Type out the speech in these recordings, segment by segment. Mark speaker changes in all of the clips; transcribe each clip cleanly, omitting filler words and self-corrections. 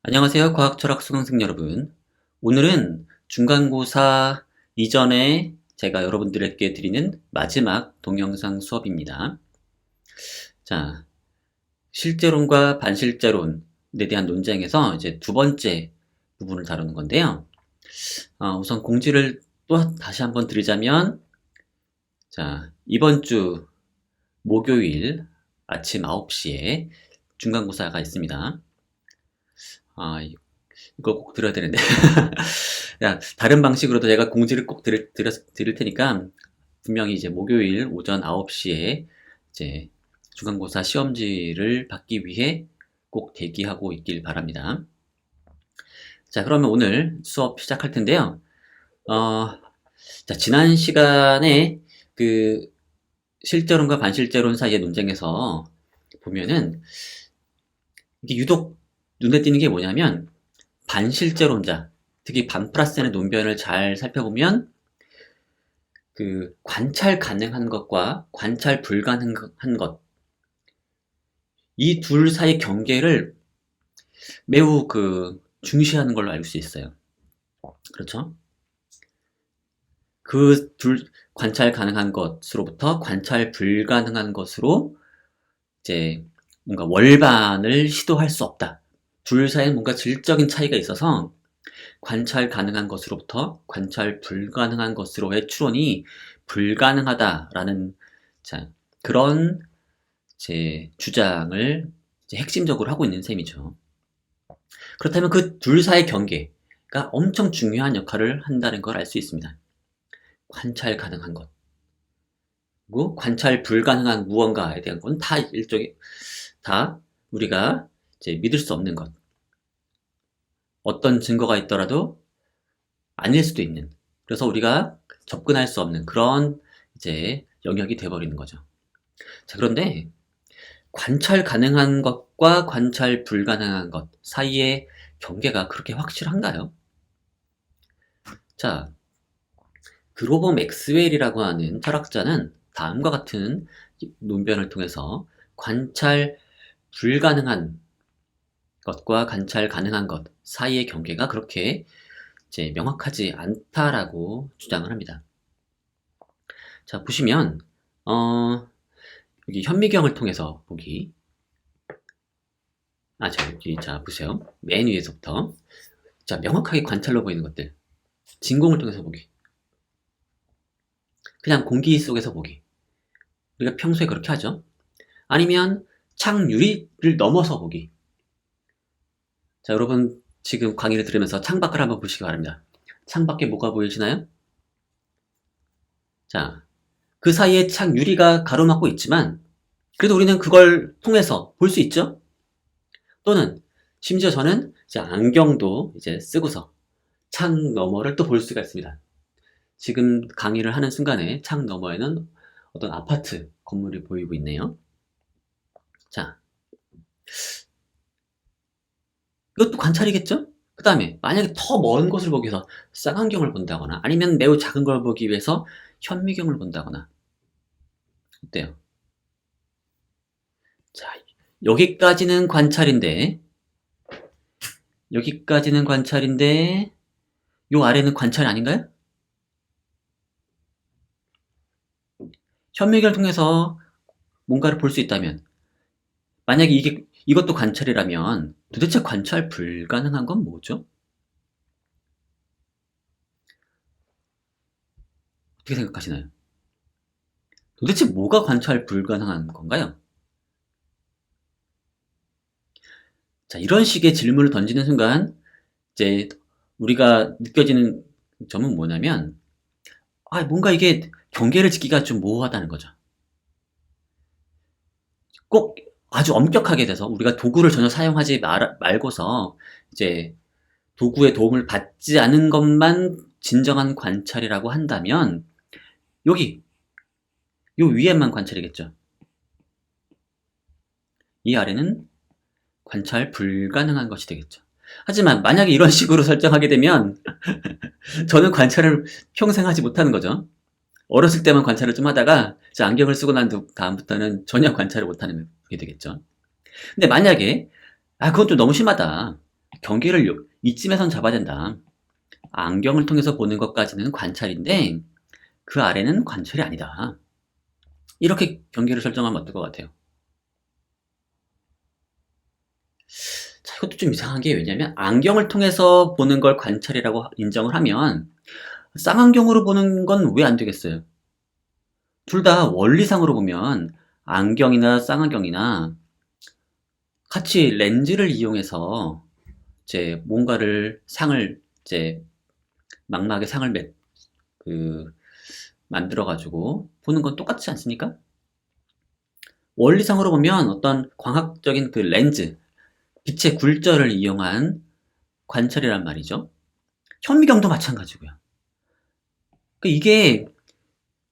Speaker 1: 안녕하세요. 과학철학 수강생 여러분. 오늘은 중간고사 이전에 제가 여러분들에게 드리는 마지막 동영상 수업입니다. 자, 실제론과 반실제론에 대한 논쟁에서 이제 두 번째 부분을 다루는 건데요. 우선 공지를 또 다시 한번 드리자면, 자, 이번 주 목요일 아침 9시에 중간고사가 있습니다. 이거 꼭 들어야 되는데. 야, 다른 방식으로도 제가 공지를 꼭 드릴 테니까, 분명히 이제 목요일 오전 9시에 이제 중간고사 시험지를 받기 위해 꼭 대기하고 있길 바랍니다. 자, 그러면 오늘 수업 시작할 텐데요. 자, 지난 시간에 그 실제론과 반실제론 사이의 논쟁에서 보면은 이게 유독 눈에 띄는 게 뭐냐면 반실제론자, 특히 반 플러스 n의 논변을 잘 살펴보면 그 관찰 가능한 것과 관찰 불가능한 것, 이 둘 사이의 경계를 매우 중시하는 걸로 알 수 있어요. 그렇죠? 그 관찰 가능한 것으로부터 관찰 불가능한 것으로 이제 뭔가 월반을 시도할 수 없다. 둘 사이에 뭔가 질적인 차이가 있어서 관찰 가능한 것으로부터 관찰 불가능한 것으로의 추론이 불가능하다라는, 자, 그런 제 주장을 이제 핵심적으로 하고 있는 셈이죠. 그렇다면 그 둘 사이의 경계가 엄청 중요한 역할을 한다는 걸 알 수 있습니다. 관찰 가능한 것, 그리고 관찰 불가능한 무언가에 대한 건 다 우리가 이제 믿을 수 없는 것. 어떤 증거가 있더라도 아닐 수도 있는, 그래서 우리가 접근할 수 없는 그런 이제 영역이 돼버리는 거죠. 자, 그런데 관찰 가능한 것과 관찰 불가능한 것 사이의 경계가 그렇게 확실한가요? 자, 그로버 맥스웰이라고 하는 철학자는 다음과 같은 논변을 통해서 관찰 불가능한 것과 관찰 가능한 것 사이의 경계가 그렇게 이제 명확하지 않다라고 주장을 합니다. 자, 보시면 여기 현미경을 통해서 보기. 자, 보세요. 맨 위에서부터. 자, 명확하게 관찰로 보이는 것들. 진공을 통해서 보기. 그냥 공기 속에서 보기. 우리가 평소에 그렇게 하죠. 아니면 창 유리를 넘어서 보기. 자, 여러분 지금 강의를 들으면서 창밖을 한번 보시기 바랍니다. 창밖에 뭐가 보이시나요? 자, 그 사이에 창 유리가 가로막고 있지만 그래도 우리는 그걸 통해서 볼 수 있죠? 또는 심지어 저는 이제 안경도 이제 쓰고서 창 너머를 또 볼 수가 있습니다. 지금 강의를 하는 순간에 창 너머에는 어떤 아파트 건물이 보이고 있네요. 자, 이것도 관찰이겠죠? 그 다음에 만약에 더 먼 곳을 보기 위해서 쌍안경을 본다거나 아니면 매우 작은 걸 보기 위해서 현미경을 본다거나, 어때요? 자, 여기까지는 관찰인데 요 아래는 관찰 아닌가요? 현미경을 통해서 뭔가를 볼 수 있다면, 만약에 이것도 관찰이라면 도대체 관찰 불가능한 건 뭐죠? 어떻게 생각하시나요? 도대체 뭐가 관찰 불가능한 건가요? 자, 이런 식의 질문을 던지는 순간 이제 우리가 느껴지는 점은 뭐냐면, 뭔가 이게 경계를 짓기가 좀 모호하다는 거죠. 꼭 아주 엄격하게 돼서 우리가 도구를 전혀 사용하지 말고서 이제 도구의 도움을 받지 않은 것만 진정한 관찰이라고 한다면 여기 요 위에만 관찰이겠죠. 이 아래는 관찰 불가능한 것이 되겠죠. 하지만 만약에 이런 식으로 설정하게 되면 저는 관찰을 평생 하지 못하는 거죠. 어렸을 때만 관찰을 좀 하다가 이제 안경을 쓰고 난 다음부터는 전혀 관찰을 못하는 게 되겠죠. 근데 만약에 그건 좀 너무 심하다, 경계를 이쯤에선 잡아야 된다. 안경을 통해서 보는 것까지는 관찰인데 그 아래는 관찰이 아니다. 이렇게 경계를 설정하면 어떨 것 같아요? 자, 이것도 좀 이상한 게 왜냐면 안경을 통해서 보는 걸 관찰이라고 인정을 하면 쌍안경으로 보는 건 왜 안 되겠어요? 둘 다 원리상으로 보면 안경이나 쌍안경이나 같이 렌즈를 이용해서 이제 뭔가를 상을 이제 망막에 상을 만들어 가지고 보는 건 똑같지 않습니까? 원리상으로 보면 어떤 광학적인 그 렌즈, 빛의 굴절을 이용한 관찰이란 말이죠. 현미경도 마찬가지고요. 그러니까 이게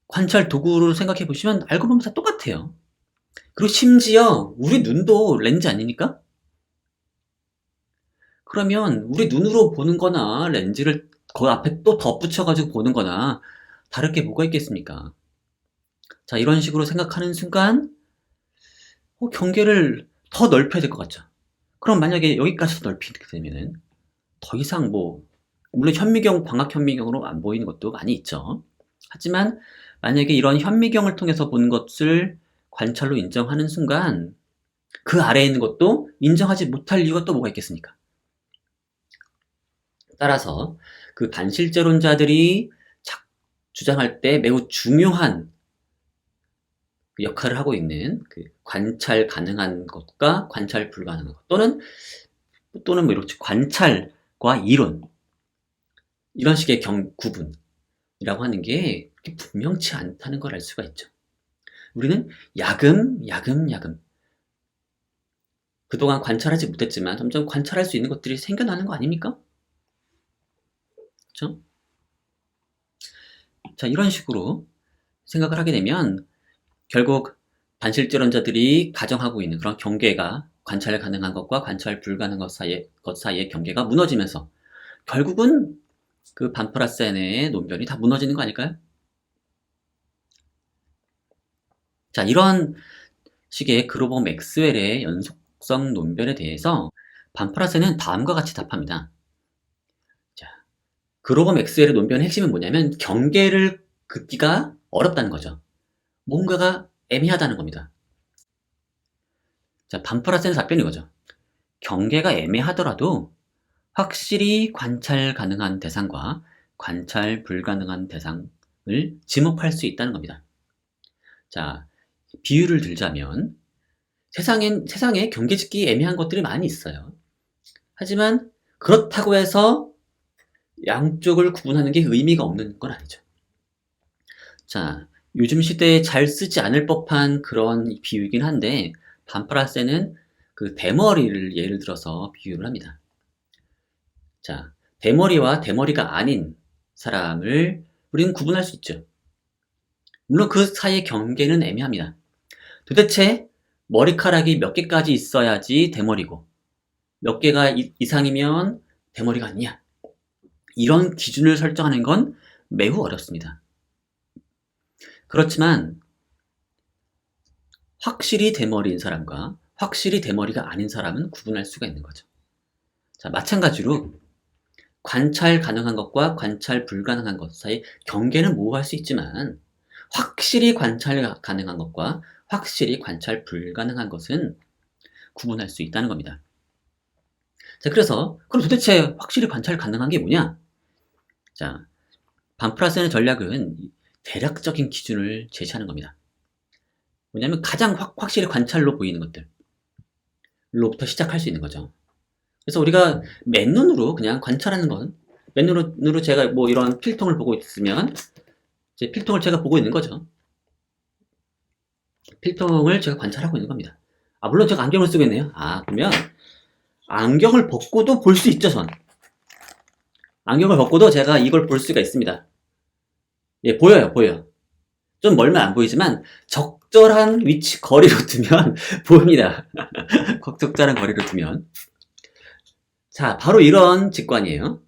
Speaker 1: 관찰 도구로 생각해 보시면 알고 보면 다 똑같아요. 그리고 심지어 우리 눈도 렌즈 아닙니까? 그러면 우리 눈으로 보는 거나 렌즈를 그 앞에 또 덧붙여 가지고 보는 거나 다를 게 뭐가 있겠습니까? 자, 이런 식으로 생각하는 순간 경계를 더 넓혀야 될 것 같죠. 그럼 만약에 여기까지 넓히게 되면은 더 이상 물론 현미경, 광학 현미경으로 안 보이는 것도 많이 있죠. 하지만 만약에 이런 현미경을 통해서 보는 것을 관찰로 인정하는 순간 그 아래에 있는 것도 인정하지 못할 이유가 또 뭐가 있겠습니까? 따라서 그 반실제론자들이 주장할 때 매우 중요한 역할을 하고 있는 그 관찰 가능한 것과 관찰 불가능한 것 또는 이렇게 관찰과 이론 이런 식의 구분이라고 하는 게 분명치 않다는 걸 알 수가 있죠. 우리는 야금 그동안 관찰하지 못했지만 점점 관찰할 수 있는 것들이 생겨나는 거 아닙니까? 그렇죠? 자, 이런 식으로 생각을 하게 되면 결국 반실제론자들이 가정하고 있는 그런 경계가 관찰 가능한 것과 관찰 불가능한 것 사이의 경계가 무너지면서 결국은 그 반프라센의 논변이 다 무너지는 거 아닐까요? 자, 이런 식의 그로버 맥스웰의 연속성 논변에 대해서 반프라센은 다음과 같이 답합니다. 자, 그로버 맥스웰의 논변의 핵심은 뭐냐면 경계를 긋기가 어렵다는 거죠. 뭔가가 애매하다는 겁니다. 자, 반프라센의 답변이 이거죠. 경계가 애매하더라도 확실히 관찰 가능한 대상과 관찰 불가능한 대상을 지목할 수 있다는 겁니다. 자, 비유를 들자면 세상에 경계짓기 애매한 것들이 많이 있어요. 하지만 그렇다고 해서 양쪽을 구분하는 게 의미가 없는 건 아니죠. 자, 요즘 시대에 잘 쓰지 않을 법한 그런 비유이긴 한데 반프라센은 그 대머리를 예를 들어서 비유를 합니다. 자, 대머리와 대머리가 아닌 사람을 우리는 구분할 수 있죠. 물론 그 사이의 경계는 애매합니다. 도대체 머리카락이 몇 개까지 있어야지 대머리고 몇 개가 이상이면 대머리가 아니냐? 이런 기준을 설정하는 건 매우 어렵습니다. 그렇지만 확실히 대머리인 사람과 확실히 대머리가 아닌 사람은 구분할 수가 있는 거죠. 자, 마찬가지로 관찰 가능한 것과 관찰 불가능한 것 사이 경계는 모호할 수 있지만 확실히 관찰 가능한 것과 확실히 관찰 불가능한 것은 구분할 수 있다는 겁니다. 자, 그래서 그럼 도대체 확실히 관찰 가능한 게 뭐냐? 자, 반프라센의 전략은 대략적인 기준을 제시하는 겁니다. 뭐냐면 가장 확실히 관찰로 보이는 것들로부터 시작할 수 있는 거죠. 그래서 우리가 맨눈으로 그냥 관찰하는 건 맨눈으로 제가 이런 필통을 보고 있으면 이제 필통을 제가 보고 있는 거죠. 필통을 제가 관찰하고 있는 겁니다. 물론 제가 안경을 쓰고 있네요. 그러면 안경을 벗고도 볼 수 있죠, 전. 안경을 벗고도 제가 이걸 볼 수가 있습니다. 예, 보여요. 좀 멀면 안 보이지만 적절한 거리로 두면 보입니다. 적절한 거리로 두면. 자, 바로 이런 직관이에요.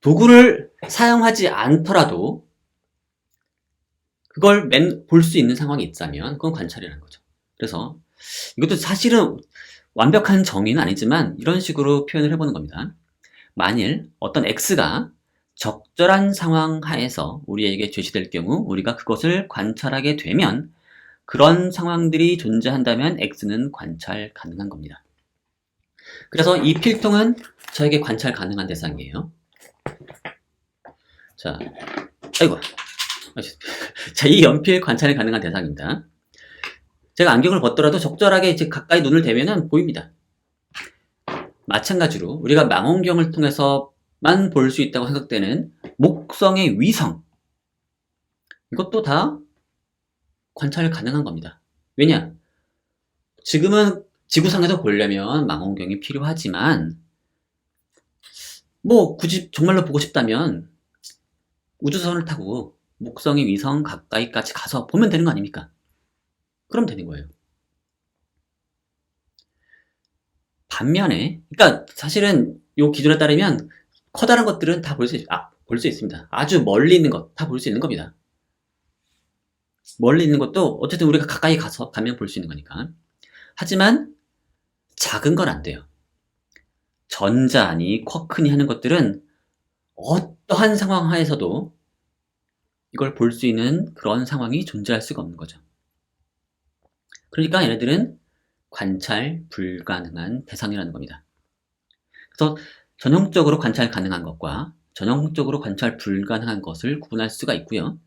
Speaker 1: 도구를 사용하지 않더라도 그걸 볼 수 있는 상황이 있다면 그건 관찰이라는 거죠. 그래서 이것도 사실은 완벽한 정의는 아니지만 이런 식으로 표현을 해보는 겁니다. 만일 어떤 X가 적절한 상황 하에서 우리에게 제시될 경우 우리가 그것을 관찰하게 되면 그런 상황들이 존재한다면 X는 관찰 가능한 겁니다. 그래서 이 필통은 저에게 관찰 가능한 대상이에요. 자, 아이고. 자, 이 연필 관찰이 가능한 대상입니다. 제가 안경을 벗더라도 적절하게 이제 가까이 눈을 대면은 보입니다. 마찬가지로 우리가 망원경을 통해서만 볼 수 있다고 생각되는 목성의 위성, 이것도 다 관찰 가능한 겁니다. 왜냐? 지금은 지구상에서 보려면 망원경이 필요하지만 뭐 굳이 정말로 보고 싶다면 우주선을 타고 목성의 위성 가까이까지 가서 보면 되는 거 아닙니까? 그럼 되는 거예요. 반면에, 그러니까 사실은 이 기준에 따르면 커다란 것들은 다 볼 수 있습니다. 아주 멀리 있는 것 다 볼 수 있는 겁니다. 멀리 있는 것도 어쨌든 우리가 가까이 가면 볼 수 있는 거니까. 하지만 작은 건 안 돼요. 전자니 쿼크니 하는 것들은 어떠한 상황 하에서도 이걸 볼 수 있는 그런 상황이 존재할 수가 없는 거죠. 그러니까 얘네들은 관찰 불가능한 대상이라는 겁니다. 그래서 전형적으로 관찰 가능한 것과 전형적으로 관찰 불가능한 것을 구분할 수가 있고요.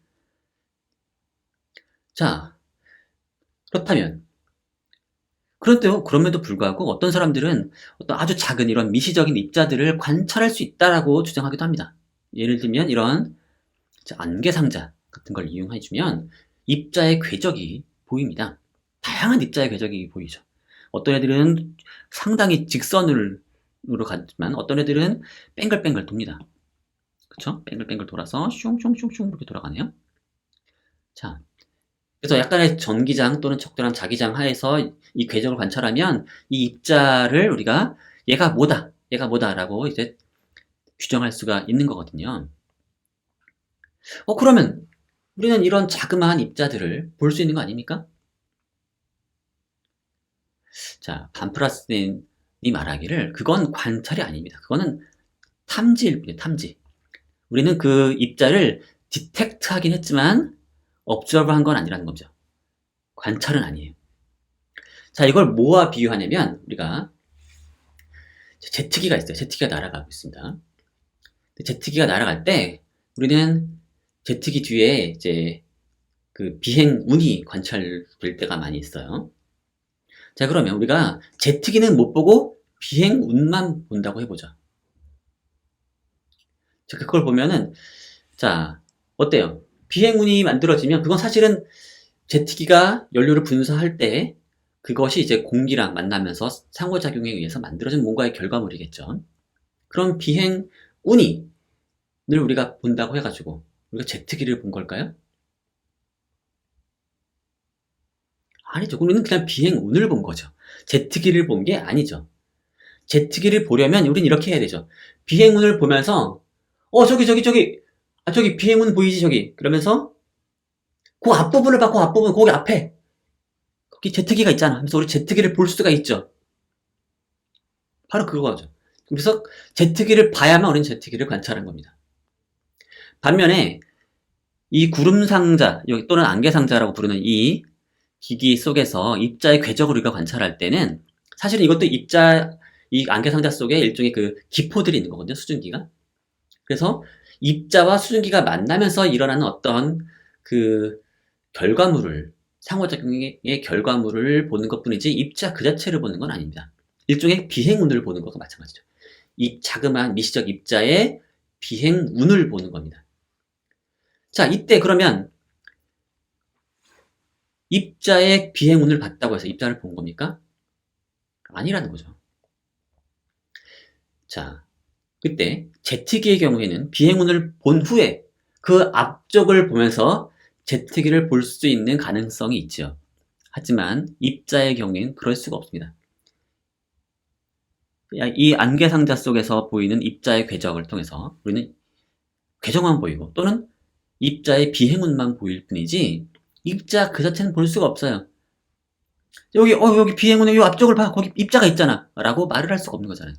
Speaker 1: 자, 그렇다면 그럼에도 불구하고 어떤 사람들은 어떤 아주 작은 이런 미시적인 입자들을 관찰할 수 있다라고 주장하기도 합니다. 예를 들면 이런 안개상자 같은 걸 이용해주면 입자의 궤적이 보입니다. 다양한 입자의 궤적이 보이죠. 어떤 애들은 상당히 직선으로 가지만 어떤 애들은 뱅글뱅글 돕니다. 그쵸? 뱅글뱅글 돌아서 슝슝슝슝 이렇게 돌아가네요. 자, 그래서 약간의 전기장 또는 적절한 자기장 하에서 이 궤적을 관찰하면 이 입자를 우리가 얘가 뭐다라고 이제 규정할 수가 있는 거거든요. 그러면 우리는 이런 자그마한 입자들을 볼 수 있는 거 아닙니까? 자, 반프라스님이 말하기를 그건 관찰이 아닙니다. 그거는 탐지일 뿐이에요, 탐지. 우리는 그 입자를 디텍트 하긴 했지만 observe 한 건 아니라는 거죠. 관찰은 아니에요. 자, 이걸 뭐와 비유하냐면 우리가 제트기가 있어요. 제트기가 날아가고 있습니다. 제트기가 날아갈 때 우리는 제트기 뒤에 이제 그 비행운이 관찰될 때가 많이 있어요. 자, 그러면 우리가 제트기는 못 보고 비행운만 본다고 해보죠. 자, 그걸 보면은 자, 어때요? 비행운이 만들어지면 그건 사실은 제트기가 연료를 분사할 때 그것이 이제 공기랑 만나면서 상호작용에 의해서 만들어진 뭔가의 결과물이겠죠. 그럼 비행운이 늘 우리가 본다고 해가지고 우리가 제트기를 본 걸까요? 아니죠. 우리는 그냥 비행운을 본 거죠. 제트기를 본 게 아니죠. 제트기를 보려면 우린 이렇게 해야 되죠. 비행운을 보면서 저기 비행운 보이지 저기 그러면서 그 앞부분을 봐. 그 앞부분 거기 앞에 거기 제트기가 있잖아 하면서 우리 제트기를 볼 수가 있죠. 바로 그거죠. 그래서 제트기를 봐야만 우리는 제트기를 관찰한 겁니다. 반면에 이 구름상자 또는 안개상자라고 부르는 이 기기 속에서 입자의 궤적을 우리가 관찰할 때는 사실은 이것도 이 안개상자 속에 일종의 그 기포들이 있는 거거든요. 수증기가. 그래서 입자와 수증기가 만나면서 일어나는 어떤 그 결과물을 상호작용의 결과물을 보는 것뿐이지 입자 그 자체를 보는 건 아닙니다. 일종의 비행운을 보는 것과 마찬가지죠. 이 자그마한 미시적 입자의 비행운을 보는 겁니다. 자, 이때 그러면 입자의 비행운을 봤다고 해서 입자를 본 겁니까? 아니라는 거죠. 자, 그때 제트기의 경우에는 비행운을 본 후에 그 앞쪽을 보면서 제트기를 볼 수 있는 가능성이 있죠. 하지만 입자의 경우에는 그럴 수가 없습니다. 이 안개상자 속에서 보이는 입자의 궤적을 통해서 우리는 궤적만 보이고 또는 입자의 비행운만 보일 뿐이지 입자 그 자체는 볼 수가 없어요. 여기 비행운의 요 앞쪽을 봐. 거기 입자가 있잖아. 라고 말을 할 수가 없는 거잖아요.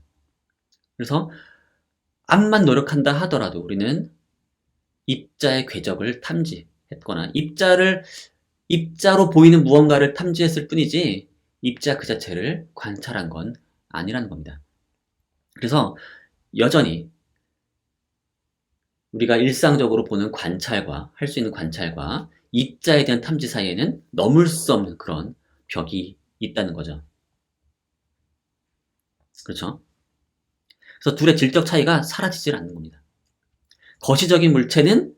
Speaker 1: 그래서 암만 노력한다 하더라도 우리는 입자의 궤적을 탐지했거나 입자로 보이는 무언가를 탐지했을 뿐이지 입자 그 자체를 관찰한 건 아니라는 겁니다. 그래서 여전히 우리가 일상적으로 보는 관찰과 할 수 있는 관찰과 입자에 대한 탐지 사이에는 넘을 수 없는 그런 벽이 있다는 거죠. 그렇죠? 그래서 둘의 질적 차이가 사라지질 않는 겁니다. 거시적인 물체는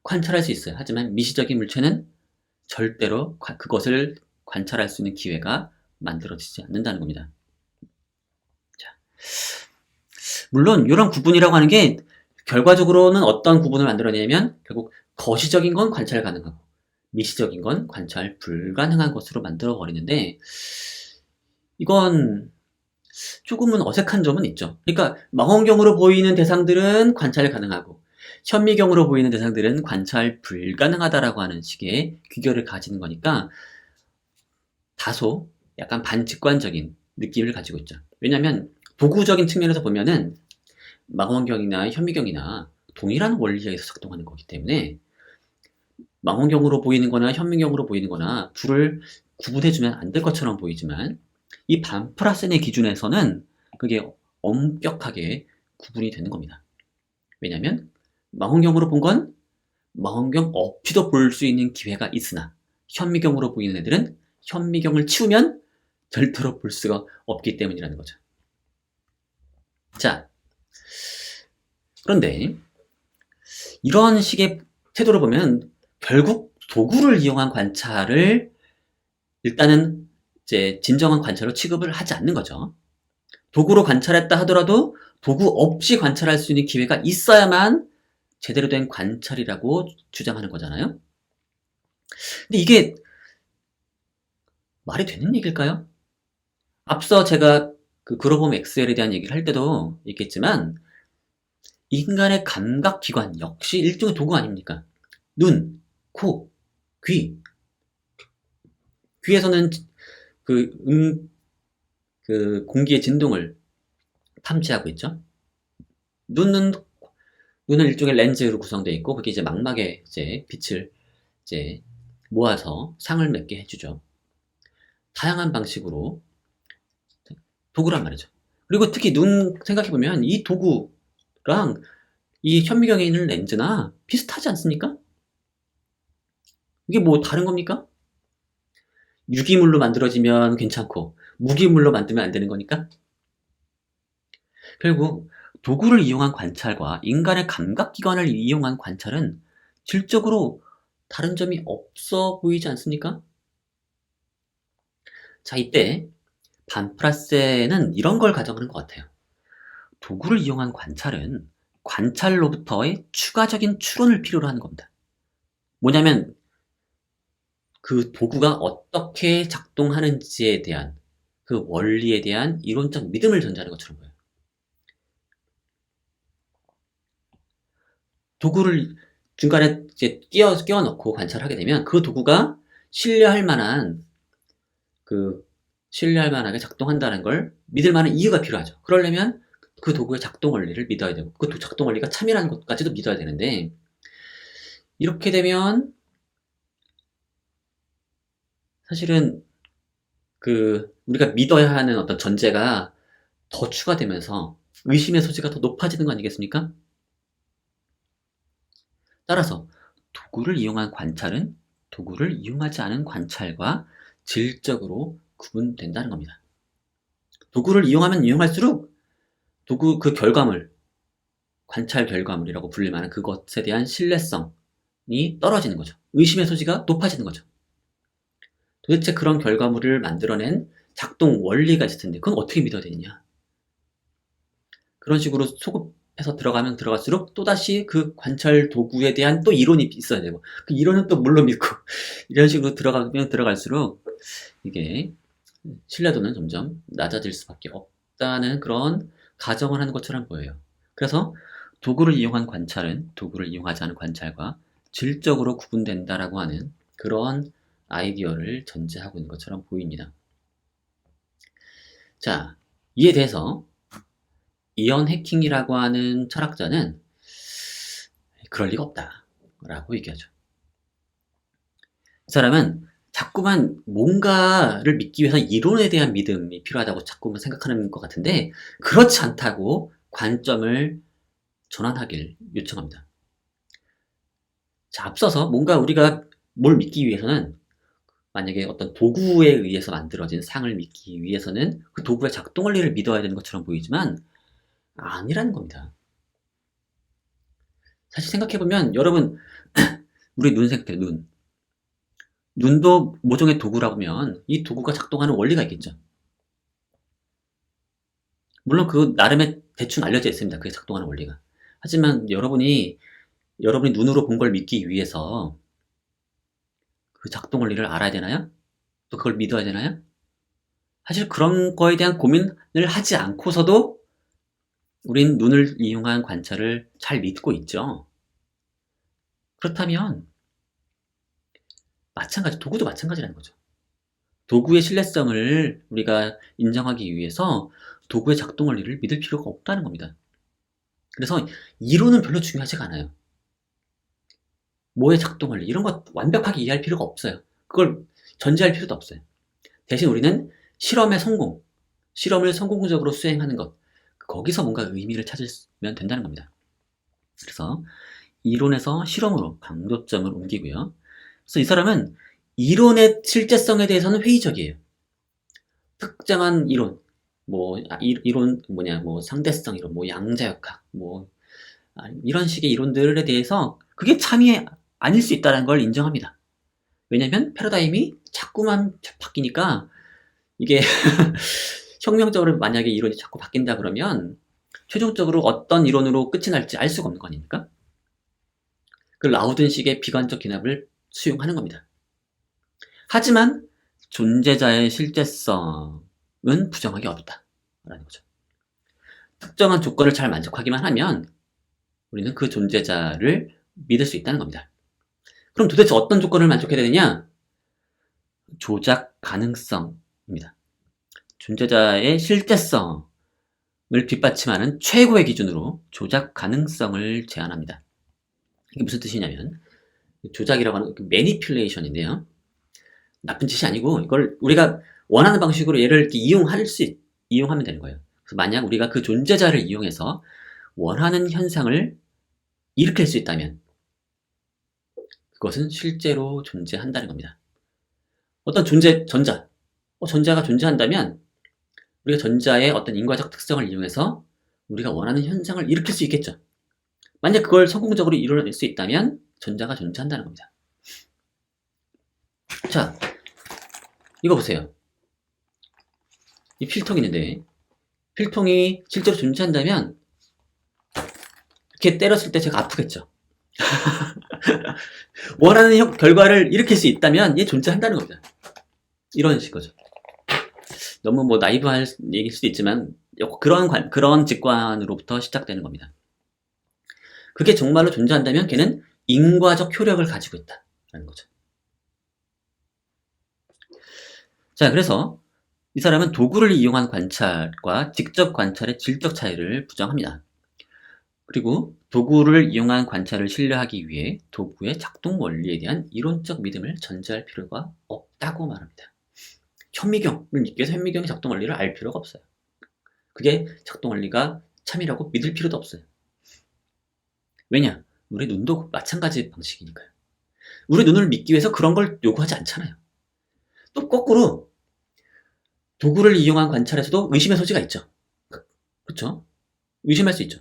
Speaker 1: 관찰할 수 있어요. 하지만 미시적인 물체는 절대로 그것을 관찰할 수 있는 기회가 만들어지지 않는다는 겁니다. 자, 물론 이런 구분이라고 하는 게 결과적으로는 어떤 구분을 만들어내냐면 결국 거시적인 건 관찰 가능하고 미시적인 건 관찰 불가능한 것으로 만들어 버리는데 이건 조금은 어색한 점은 있죠. 그러니까 망원경으로 보이는 대상들은 관찰 가능하고 현미경으로 보이는 대상들은 관찰 불가능하다라고 하는 식의 귀결을 가지는 거니까 다소 약간 반직관적인 느낌을 가지고 있죠. 왜냐하면 도구적인 측면에서 보면은 망원경이나 현미경이나 동일한 원리에 의해서 작동하는 거기 때문에 망원경으로 보이는 거나 현미경으로 보이는 거나 둘을 구분해주면 안 될 것처럼 보이지만 이 반프라센의 기준에서는 그게 엄격하게 구분이 되는 겁니다. 왜냐하면 망원경으로 본 건 망원경 없이도 볼 수 있는 기회가 있으나 현미경으로 보이는 애들은 현미경을 치우면 절대로 볼 수가 없기 때문이라는 거죠. 자, 그런데 이런 식의 태도를 보면 결국 도구를 이용한 관찰을 일단은 이제 진정한 관찰로 취급을 하지 않는 거죠. 도구로 관찰했다 하더라도 도구 없이 관찰할 수 있는 기회가 있어야만 제대로 된 관찰이라고 주장하는 거잖아요. 근데 이게 말이 되는 얘기일까요? 앞서 제가 그 그로범 엑셀에 대한 얘기를 할 때도 있겠지만 인간의 감각기관 역시 일종의 도구 아닙니까? 눈, 코, 귀. 귀에서는 그, 그 공기의 진동을 탐지하고 있죠. 눈은 일종의 렌즈로 구성되어 있고 그게 이제 망막에 이제 빛을 이제 모아서 상을 맺게 해주죠. 다양한 방식으로 도구란 말이죠. 그리고 특히 눈 생각해보면 이 도구랑 이 현미경에 있는 렌즈나 비슷하지 않습니까? 이게 뭐 다른 겁니까? 유기물로 만들어지면 괜찮고 무기물로 만들면 안 되는 거니까? 결국 도구를 이용한 관찰과 인간의 감각기관을 이용한 관찰은 질적으로 다른 점이 없어 보이지 않습니까? 자, 이때 반프라세는 이런 걸 가정하는 것 같아요. 도구를 이용한 관찰은 관찰로부터의 추가적인 추론을 필요로 하는 겁니다. 뭐냐면 그 도구가 어떻게 작동하는지에 대한 그 원리에 대한 이론적 믿음을 전제하는 것처럼 보여요. 도구를 중간에 이제 끼워 넣고 관찰하게 되면 그 도구가 신뢰할 만하게 작동한다는 걸 믿을 만한 이유가 필요하죠. 그러려면 그 도구의 작동 원리를 믿어야 되고 그 작동 원리가 참이라는 것까지도 믿어야 되는데 이렇게 되면 사실은 그 우리가 믿어야 하는 어떤 전제가 더 추가되면서 의심의 소지가 더 높아지는 거 아니겠습니까? 따라서 도구를 이용한 관찰은 도구를 이용하지 않은 관찰과 질적으로 구분된다는 겁니다. 도구를 이용하면 이용할수록 도구 그 결과물, 관찰 결과물이라고 불릴 만한 그것에 대한 신뢰성이 떨어지는 거죠. 의심의 소지가 높아지는 거죠. 도대체 그런 결과물을 만들어낸 작동 원리가 있을 텐데 그건 어떻게 믿어야 되느냐. 그런 식으로 소급해서 들어가면 들어갈수록 또다시 그 관찰 도구에 대한 또 이론이 있어야 되고 그 이론은 또 물론 믿고 이런 식으로 들어가면 들어갈수록 이게 신뢰도는 점점 낮아질 수밖에 없다는 그런 가정을 하는 것처럼 보여요. 그래서 도구를 이용한 관찰은 도구를 이용하지 않은 관찰과 질적으로 구분된다라고 하는 그런 아이디어를 전제하고 있는 것처럼 보입니다. 자, 이에 대해서 이언 해킹이라고 하는 철학자는 그럴 리가 없다라고 얘기하죠. 이 사람은 자꾸만 뭔가를 믿기 위해서 이론에 대한 믿음이 필요하다고 자꾸만 생각하는 것 같은데 그렇지 않다고 관점을 전환하길 요청합니다. 자, 앞서서 뭔가 우리가 뭘 믿기 위해서는 만약에 어떤 도구에 의해서 만들어진 상을 믿기 위해서는 그 도구의 작동 원리를 믿어야 되는 것처럼 보이지만 아니라는 겁니다. 사실 생각해보면 여러분 우리 눈 생각해요. 눈도 모종의 도구라고 하면 이 도구가 작동하는 원리가 있겠죠. 물론 그 나름의 대충 알려져 있습니다. 그게 작동하는 원리가. 하지만 여러분이 눈으로 본 걸 믿기 위해서 그 작동 원리를 알아야 되나요? 또 그걸 믿어야 되나요? 사실 그런 거에 대한 고민을 하지 않고서도 우린 눈을 이용한 관찰을 잘 믿고 있죠. 그렇다면 도구도 마찬가지라는 거죠. 도구의 신뢰성을 우리가 인정하기 위해서 도구의 작동 원리를 믿을 필요가 없다는 겁니다. 그래서 이론은 별로 중요하지가 않아요. 뭐의 작동 원리 이런 거 완벽하게 이해할 필요가 없어요. 그걸 전제할 필요도 없어요. 대신 우리는 실험의 성공, 실험을 성공적으로 수행하는 것, 거기서 뭔가 의미를 찾으면 된다는 겁니다. 그래서 이론에서 실험으로 강조점을 옮기고요. 그래서 이 사람은 이론의 실제성에 대해서는 회의적이에요. 특정한 이론, 이론 상대성 이론, 양자역학, 이런 식의 이론들에 대해서 그게 참이 아닐 수 있다는 걸 인정합니다. 왜냐면 패러다임이 자꾸만 바뀌니까 이게 혁명적으로 만약에 이론이 자꾸 바뀐다 그러면 최종적으로 어떤 이론으로 끝이 날지 알 수가 없는 거 아닙니까? 그 라우든식의 비관적 기납을 수용하는 겁니다. 하지만 존재자의 실제성은 부정하기 어렵다라는 거죠. 특정한 조건을 잘 만족하기만 하면 우리는 그 존재자를 믿을 수 있다는 겁니다. 그럼 도대체 어떤 조건을 만족해야 되느냐? 조작 가능성입니다. 존재자의 실제성을 뒷받침하는 최고의 기준으로 조작 가능성을 제한합니다. 이게 무슨 뜻이냐면 조작이라고 하는 매니퓰레이션인데요. 나쁜 짓이 아니고 이걸 우리가 원하는 방식으로 얘를 이렇게 이용하면 되는 거예요. 그래서 만약 우리가 그 존재자를 이용해서 원하는 현상을 일으킬 수 있다면 그것은 실제로 존재한다는 겁니다. 어떤 전자가 존재한다면 우리가 전자의 어떤 인과적 특성을 이용해서 우리가 원하는 현상을 일으킬 수 있겠죠. 만약 그걸 성공적으로 이뤄낼 수 있다면 전자가 존재한다는 겁니다. 자, 이거 보세요. 이 필통이 있는데 필통이 실제로 존재한다면 이렇게 때렸을 때 제가 아프겠죠. 원하는 결과를 일으킬 수 있다면 얘 존재한다는 겁니다. 이런 식거죠. 너무 나이브할 얘기일 수도 있지만 그런 직관으로부터 시작되는 겁니다. 그게 정말로 존재한다면 걔는 인과적 효력을 가지고 있다라는 거죠. 자, 그래서 이 사람은 도구를 이용한 관찰과 직접 관찰의 질적 차이를 부정합니다. 그리고 도구를 이용한 관찰을 신뢰하기 위해 도구의 작동 원리에 대한 이론적 믿음을 전제할 필요가 없다고 말합니다. 현미경을 믿기 위해서 현미경의 작동 원리를 알 필요가 없어요. 그게 작동 원리가 참이라고 믿을 필요도 없어요. 왜냐? 우리 눈도 마찬가지 방식이니까요. 우리 눈을 믿기 위해서 그런 걸 요구하지 않잖아요. 또 거꾸로 도구를 이용한 관찰에서도 의심의 소지가 있죠. 그렇죠? 의심할 수 있죠.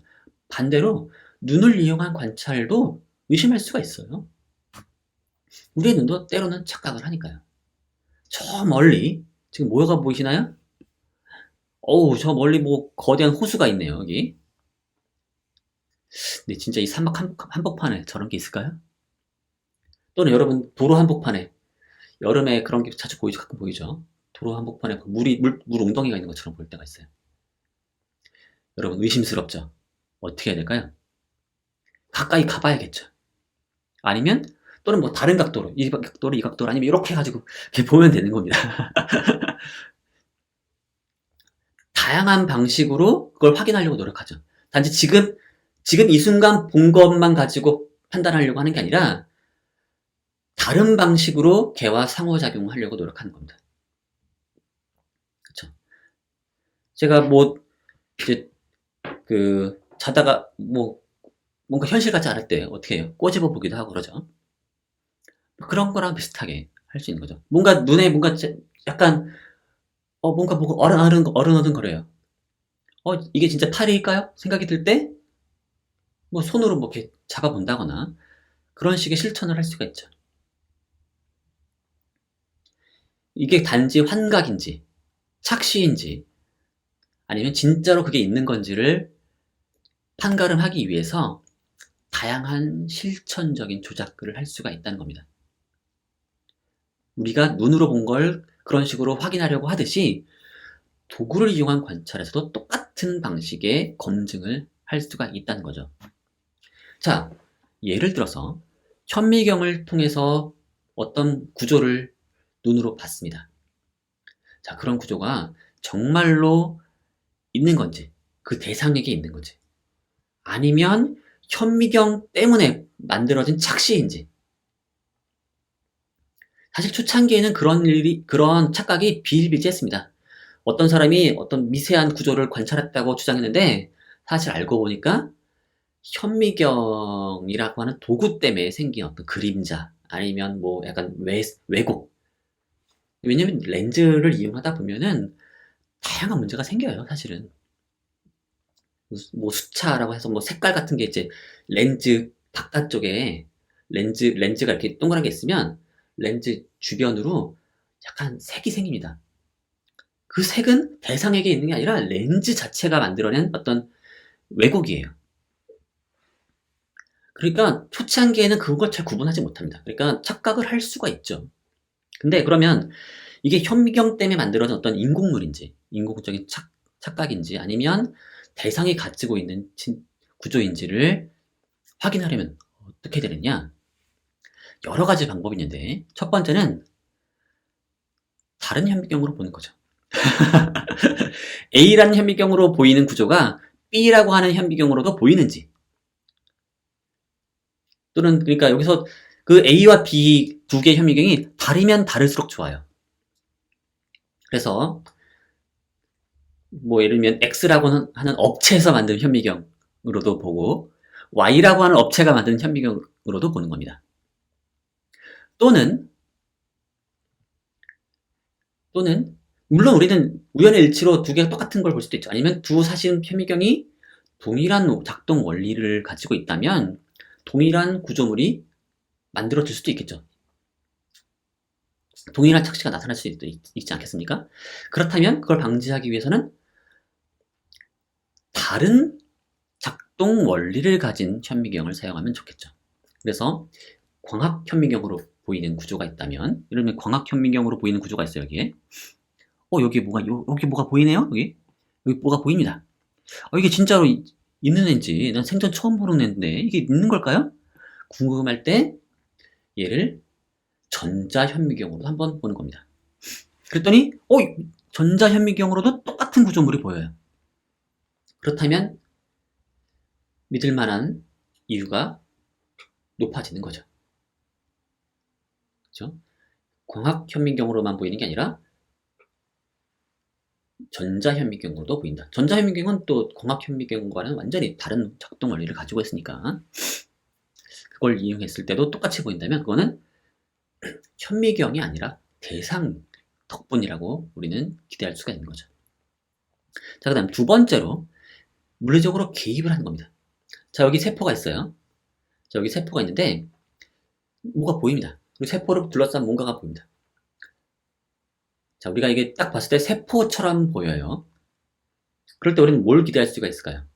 Speaker 1: 반대로 눈을 이용한 관찰도 의심할 수가 있어요. 우리의 눈도 때로는 착각을 하니까요. 저 멀리 지금 뭐가 보이시나요? 저 멀리 거대한 호수가 있네요, 여기. 근데 진짜 이 사막 한복판에 저런 게 있을까요? 또는 여러분 도로 한복판에 여름에 그런 게 자주 보이죠, 가끔 보이죠. 도로 한복판에 물 웅덩이가 있는 것처럼 보일 때가 있어요. 여러분 의심스럽죠? 어떻게 해야 될까요? 가까이 가봐야겠죠. 아니면 또는 다른 각도로 이 각도로 아니면 이렇게 해가지고 이렇게 보면 되는 겁니다. 다양한 방식으로 그걸 확인하려고 노력하죠. 단지 지금 이 순간 본 것만 가지고 판단하려고 하는 게 아니라 다른 방식으로 걔와 상호작용을 하려고 노력하는 겁니다. 그쵸? 제가 뭐 이제 자다가 뭐 뭔가 현실 같지 않을 때 어떻게 해요? 꼬집어 보기도 하고 그러죠. 그런 거랑 비슷하게 할 수 있는 거죠. 뭔가 눈에 뭔가 약간 뭔가 어른어른거려요. 이게 진짜 탈일까요? 생각이 들 때 뭐 손으로 뭐 이렇게 잡아본다거나 그런 식의 실천을 할 수가 있죠. 이게 단지 환각인지 착시인지 아니면 진짜로 그게 있는 건지를 판가름하기 위해서 다양한 실천적인 조작들을 할 수가 있다는 겁니다. 우리가 눈으로 본 걸 그런 식으로 확인하려고 하듯이 도구를 이용한 관찰에서도 똑같은 방식의 검증을 할 수가 있다는 거죠. 자, 예를 들어서 현미경을 통해서 어떤 구조를 눈으로 봤습니다. 자, 그런 구조가 정말로 있는 건지, 그 대상에게 있는 건지, 아니면 현미경 때문에 만들어진 착시인지. 사실 초창기에는 그런 착각이 비일비재했습니다. 어떤 사람이 어떤 미세한 구조를 관찰했다고 주장했는데, 사실 알고 보니까 현미경이라고 하는 도구 때문에 생긴 어떤 그림자, 아니면 뭐 약간 왜곡. 왜냐면 렌즈를 이용하다 보면은 다양한 문제가 생겨요, 사실은. 뭐 수차라고 해서 뭐 색깔 같은 게 이제 렌즈 바깥쪽에 렌즈가 이렇게 동그란 게 있으면 렌즈 주변으로 약간 색이 생깁니다. 그 색은 대상에게 있는 게 아니라 렌즈 자체가 만들어낸 어떤 왜곡이에요. 그러니까 초창기에는 그걸 잘 구분하지 못합니다. 그러니까 착각을 할 수가 있죠. 근데 그러면 이게 현미경 때문에 만들어진 어떤 인공물인지, 인공적인 착각인지, 아니면 대상이 가지고 있는 구조인지를 확인하려면 어떻게 되느냐? 여러 가지 방법이 있는데, 첫 번째는 다른 현미경으로 보는 거죠. A라는 현미경으로 보이는 구조가 B라고 하는 현미경으로도 보이는지, 또는 그러니까 여기서 그 A와 B 두 개의 현미경이 다르면 다를수록 좋아요. 그래서 뭐 예를 들면 X라고 하는 업체에서 만든 현미경으로도 보고 Y라고 하는 업체가 만든 현미경으로도 보는 겁니다. 또는 물론 우리는 우연의 일치로 두 개가 똑같은 걸 볼 수도 있죠. 아니면 두 사진 현미경이 동일한 작동 원리를 가지고 있다면 동일한 구조물이 만들어질 수도 있겠죠. 동일한 착시가 나타날 수 있지 않겠습니까? 그렇다면 그걸 방지하기 위해서는 다른 작동 원리를 가진 현미경을 사용하면 좋겠죠. 그래서 광학 현미경으로 보이는 구조가 있다면, 예를 들면 광학 현미경으로 보이는 구조가 있어요, 여기에. 여기 뭐가 보이네요? 여기 뭐가 보입니다. 이게 진짜로 있는 앤지, 난 생전 처음 보는 앤데, 이게 있는 걸까요? 궁금할 때, 얘를 전자현미경으로 한번 보는 겁니다. 그랬더니, 전자현미경으로도 똑같은 구조물이 보여요. 그렇다면, 믿을 만한 이유가 높아지는 거죠. 그렇죠? 광학현미경으로만 보이는 게 아니라 전자현미경으로도 보인다. 전자현미경은 또 광학현미경과는 완전히 다른 작동 원리를 가지고 있으니까 그걸 이용했을 때도 똑같이 보인다면 그거는 현미경이 아니라 대상 덕분이라고 우리는 기대할 수가 있는 거죠. 자, 그 다음 두 번째로 물리적으로 개입을 하는 겁니다. 자, 여기 세포가 있어요. 자, 여기 세포가 있는데 뭐가 보입니다. 그리고 세포를 둘러싼 뭔가가 보입니다. 자, 우리가 이게 딱 봤을 때 세포처럼 보여요. 그럴 때 우리는 뭘 기대할 수가 있을까요?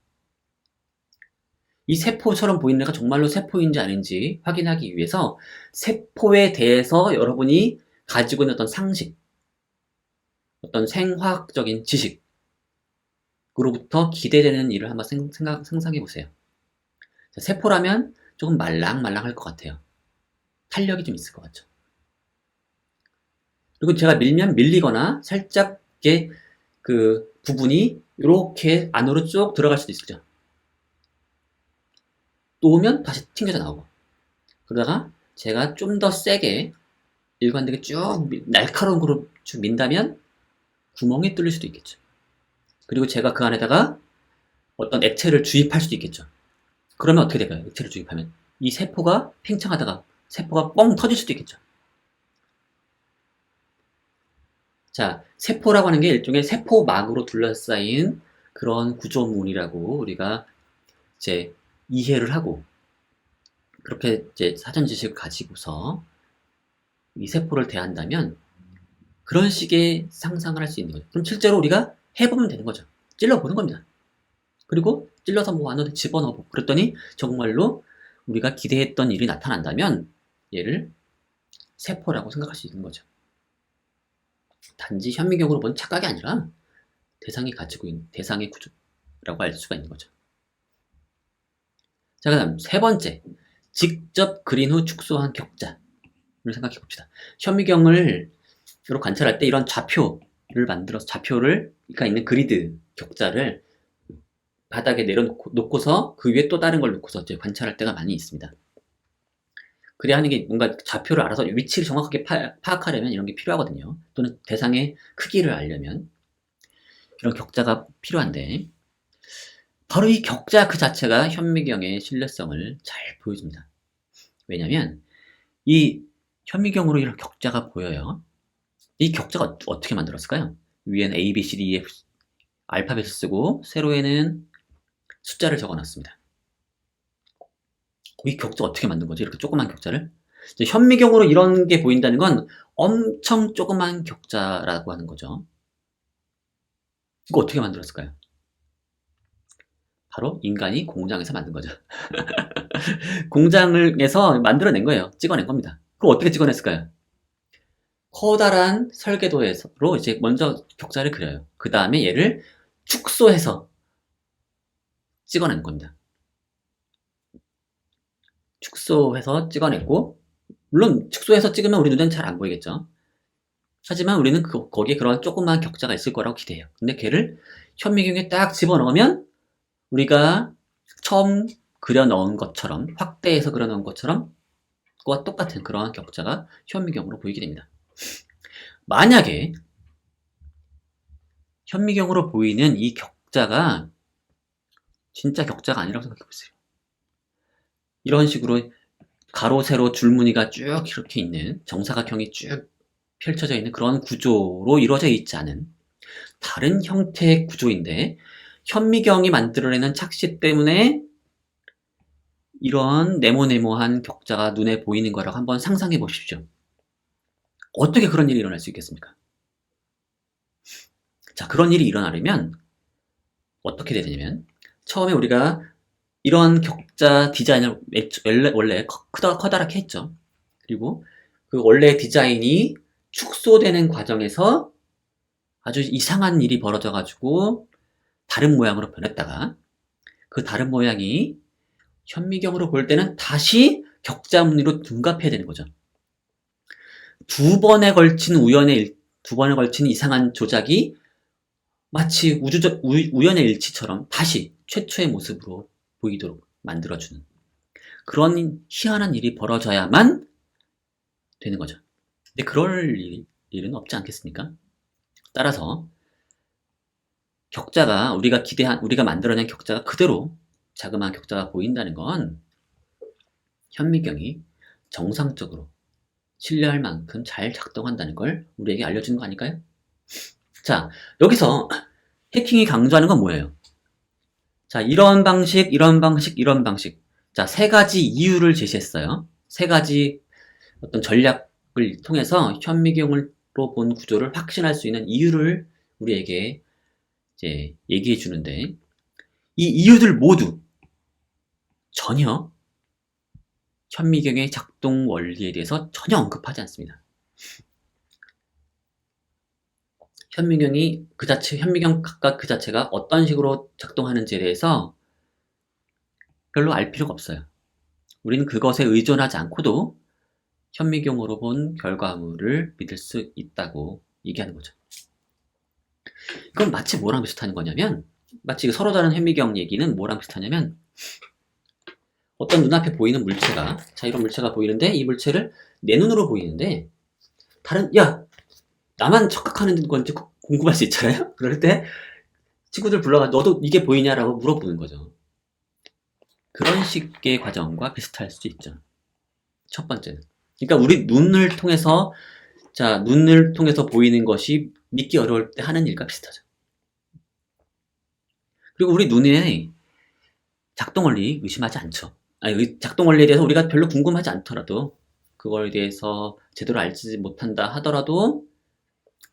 Speaker 1: 이 세포처럼 보이는 애가 정말로 세포인지 아닌지 확인하기 위해서 세포에 대해서 여러분이 가지고 있는 어떤 상식, 어떤 생화학적인 지식으로부터 기대되는 일을 한번 상상해 보세요. 자, 세포라면 조금 말랑말랑할 것 같아요. 탄력이 좀 있을 것 같죠. 그리고 제가 밀면 밀리거나 살짝 이렇게 부분이 이렇게 안으로 쭉 들어갈 수도 있죠. 또 오면 다시 튕겨져 나오고. 그러다가 제가 좀 더 세게 일관되게 쭉 날카로운 거로 쭉 민다면 구멍이 뚫릴 수도 있겠죠. 그리고 제가 그 안에다가 어떤 액체를 주입할 수도 있겠죠. 그러면 어떻게 될까요? 액체를 주입하면 이 세포가 팽창하다가 세포가 뻥 터질 수도 있겠죠. 자, 세포라고 하는 게 일종의 세포막으로 둘러싸인 그런 구조물이라고 우리가 이제 이해를 하고 그렇게 이제 사전 지식을 가지고서 이 세포를 대한다면 그런 식의 상상을 할 수 있는 거죠. 그럼 실제로 우리가 해보면 되는 거죠. 찔러보는 겁니다. 그리고 찔러서 뭐 안으로 집어넣고 그랬더니 정말로 우리가 기대했던 일이 나타난다면 얘를 세포라고 생각할 수 있는 거죠. 단지 현미경으로 본 착각이 아니라 대상이 가지고 있는 대상의 구조라고 알 수가 있는 거죠. 자, 그 다음 세 번째, 직접 그린 후 축소한 격자를 생각해 봅시다. 현미경을 관찰할 때 이런 좌표를 만들어서 좌표가 있는 그리드 격자를 바닥에 내려놓고서 그 위에 또 다른 걸 놓고서 이제 관찰할 때가 많이 있습니다. 그래야 하는 게 뭔가 좌표를 알아서 위치를 정확하게 파악하려면 이런 게 필요하거든요. 또는 대상의 크기를 알려면 이런 격자가 필요한데 바로 이 격자 그 자체가 현미경의 신뢰성을 잘 보여줍니다. 왜냐면 이 현미경으로 이런 격자가 보여요. 이 격자가 어떻게 만들었을까요? 위에는 A, B, C, D, E, F 알파벳을 쓰고 세로에는 숫자를 적어놨습니다. 이 격자 어떻게 만든 거지? 이렇게 조그만 격자를? 현미경으로 이런 게 보인다는 건 엄청 조그만 격자라고 하는 거죠. 이거 어떻게 만들었을까요? 바로 인간이 공장에서 만든 거죠. 공장에서 만들어낸 거예요. 찍어낸 겁니다. 그럼 어떻게 찍어냈을까요? 커다란 설계도로 이제 먼저 격자를 그려요. 그 다음에 얘를 축소해서 찍어낸 겁니다. 축소해서 찍어냈고, 물론 축소해서 찍으면 우리 눈에는 잘 안 보이겠죠. 하지만 우리는 거기에 그런 조그만 격자가 있을 거라고 기대해요. 근데 걔를 현미경에 딱 집어넣으면 우리가 처음 그려넣은 것처럼, 확대해서 그려넣은 것처럼 그와 똑같은 그러한 격자가 현미경으로 보이게 됩니다. 만약에 현미경으로 보이는 이 격자가 진짜 격자가 아니라고 생각해 보세요. 이런 식으로 가로, 세로, 줄무늬가 쭉 이렇게 있는 정사각형이 쭉 펼쳐져 있는 그런 구조로 이루어져 있지 않은 다른 형태의 구조인데 현미경이 만들어내는 착시 때문에 이런 네모네모한 격자가 눈에 보이는 거라고 한번 상상해 보십시오. 어떻게 그런 일이 일어날 수 있겠습니까? 자, 그런 일이 일어나려면 어떻게 되냐면 처음에 우리가 이런 격자 디자인을 원래 커다랗게 했죠. 그리고 그 원래 디자인이 축소되는 과정에서 아주 이상한 일이 벌어져가지고 다른 모양으로 변했다가 그 다른 모양이 현미경으로 볼 때는 다시 격자 무늬로 둔갑해야 되는 거죠. 두 번에 걸친 이상한 조작이 마치 우연의 일치처럼 다시 최초의 모습으로 보이도록 만들어주는 그런 희한한 일이 벌어져야만 되는 거죠. 근데 그럴 일은 없지 않겠습니까? 따라서 격자가 우리가 만들어낸 격자가 그대로 자그마한 격자가 보인다는 건 현미경이 정상적으로 신뢰할 만큼 잘 작동한다는 걸 우리에게 알려주는 거 아닐까요? 자, 여기서 해킹이 강조하는 건 뭐예요? 자, 이런 방식, 이런 방식, 이런 방식. 자, 세 가지 이유를 제시했어요. 세 가지 어떤 전략을 통해서 현미경으로 본 구조를 확신할 수 있는 이유를 우리에게 이제 얘기해 주는데, 이 이유들 모두 전혀 현미경의 작동 원리에 대해서 전혀 언급하지 않습니다. 현미경 각각 그 자체가 어떤 식으로 작동하는지에 대해서 별로 알 필요가 없어요. 우리는 그것에 의존하지 않고도 현미경으로 본 결과물을 믿을 수 있다고 얘기하는 거죠. 이건 마치 뭐랑 비슷한 거냐면, 마치 서로 다른 현미경 얘기는 뭐랑 비슷하냐면, 어떤 눈앞에 보이는 물체가, 자, 이런 물체가 보이는데, 이 물체를 내 눈으로 보이는데, 야! 나만 착각하는 건지 궁금할 수 있잖아요? 그럴 때, 친구들 불러가, 너도 이게 보이냐라고 물어보는 거죠. 그런 식의 과정과 비슷할 수 있죠. 첫 번째는. 그러니까 우리 눈을 통해서 보이는 것이 믿기 어려울 때 하는 일과 비슷하죠. 그리고 우리 눈의 작동 원리 의심하지 않죠. 아니, 작동 원리에 대해서 우리가 별로 궁금하지 않더라도, 그거에 대해서 제대로 알지 못한다 하더라도,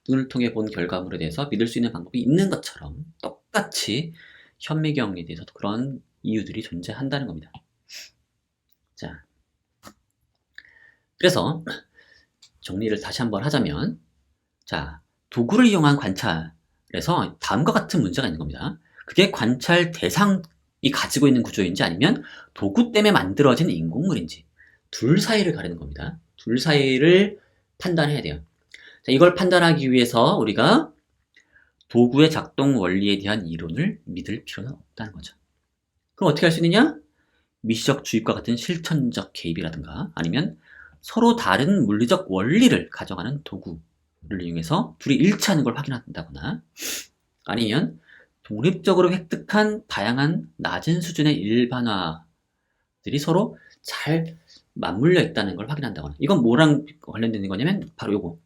Speaker 1: 눈을 통해 본 결과물에 대해서 믿을 수 있는 방법이 있는 것처럼 똑같이 현미경에 대해서도 그런 이유들이 존재한다는 겁니다. 자, 그래서 정리를 다시 한번 하자면, 자, 도구를 이용한 관찰에서 다음과 같은 문제가 있는 겁니다. 그게 관찰 대상이 가지고 있는 구조인지 아니면 도구 때문에 만들어진 인공물인지 둘 사이를 가리는 겁니다. 둘 사이를 판단해야 돼요. 자, 이걸 판단하기 위해서 우리가 도구의 작동 원리에 대한 이론을 믿을 필요는 없다는 거죠. 그럼 어떻게 할 수 있느냐? 미시적 주입과 같은 실천적 개입이라든가 아니면 서로 다른 물리적 원리를 가져가는 도구를 이용해서 둘이 일치하는 걸 확인한다거나 아니면 독립적으로 획득한 다양한 낮은 수준의 일반화들이 서로 잘 맞물려 있다는 걸 확인한다거나 이건 뭐랑 관련된 거냐면 바로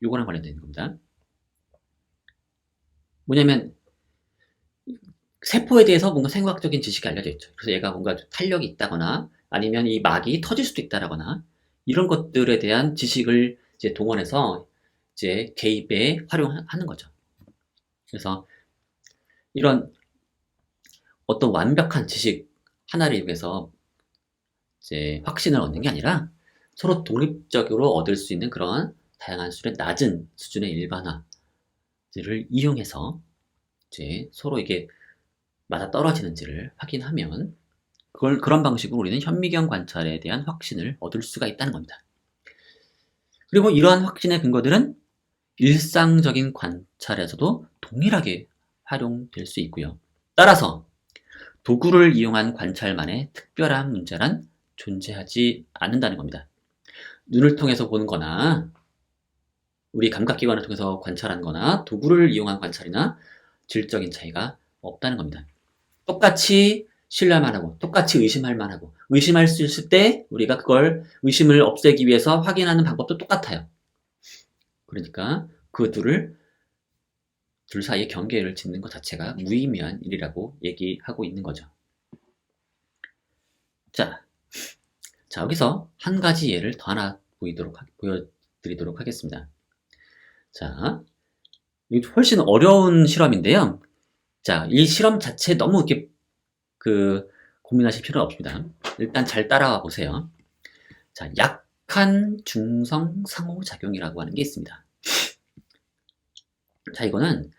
Speaker 1: 요거랑 관련된 겁니다. 뭐냐면 세포에 대해서 뭔가 생과학적인 지식이 알려져 있죠. 그래서 얘가 뭔가 탄력이 있다거나 아니면 이 막이 터질 수도 있다라거나 이런 것들에 대한 지식을 이제 동원해서 이제 개입에 활용하는 거죠. 그래서 이런 어떤 완벽한 지식 하나를 이용해서 이제 확신을 얻는 게 아니라 서로 독립적으로 얻을 수 있는 그런 다양한 수준의 낮은 수준의 일반화들을 이용해서 이제 서로 이게 맞아 떨어지는지를 확인하면 그런 방식으로 우리는 현미경 관찰에 대한 확신을 얻을 수가 있다는 겁니다. 그리고 이러한 확신의 근거들은 일상적인 관찰에서도 동일하게 활용될 수 있고요. 따라서 도구를 이용한 관찰만의 특별한 문제란 존재하지 않는다는 겁니다. 눈을 통해서 보는 거나 우리 감각기관을 통해서 관찰한 거나 도구를 이용한 관찰이나 질적인 차이가 없다는 겁니다. 똑같이 신뢰만 하고 똑같이 의심할만 하고 의심할 수 있을 때 우리가 그걸 의심을 없애기 위해서 확인하는 방법도 똑같아요. 그러니까 그 둘 사이의 경계를 짓는 것 자체가 무의미한 일이라고 얘기하고 있는 거죠. 자, 여기서 한 가지 예를 더 하나 보여드리도록 하겠습니다. 자, 이게 훨씬 어려운 실험인데요. 자, 이 실험 자체 너무 이렇게 고민하실 필요는 없습니다. 일단 잘 따라와 보세요. 자, 약한 중성 상호작용이라고 하는 게 있습니다. 자, 이거는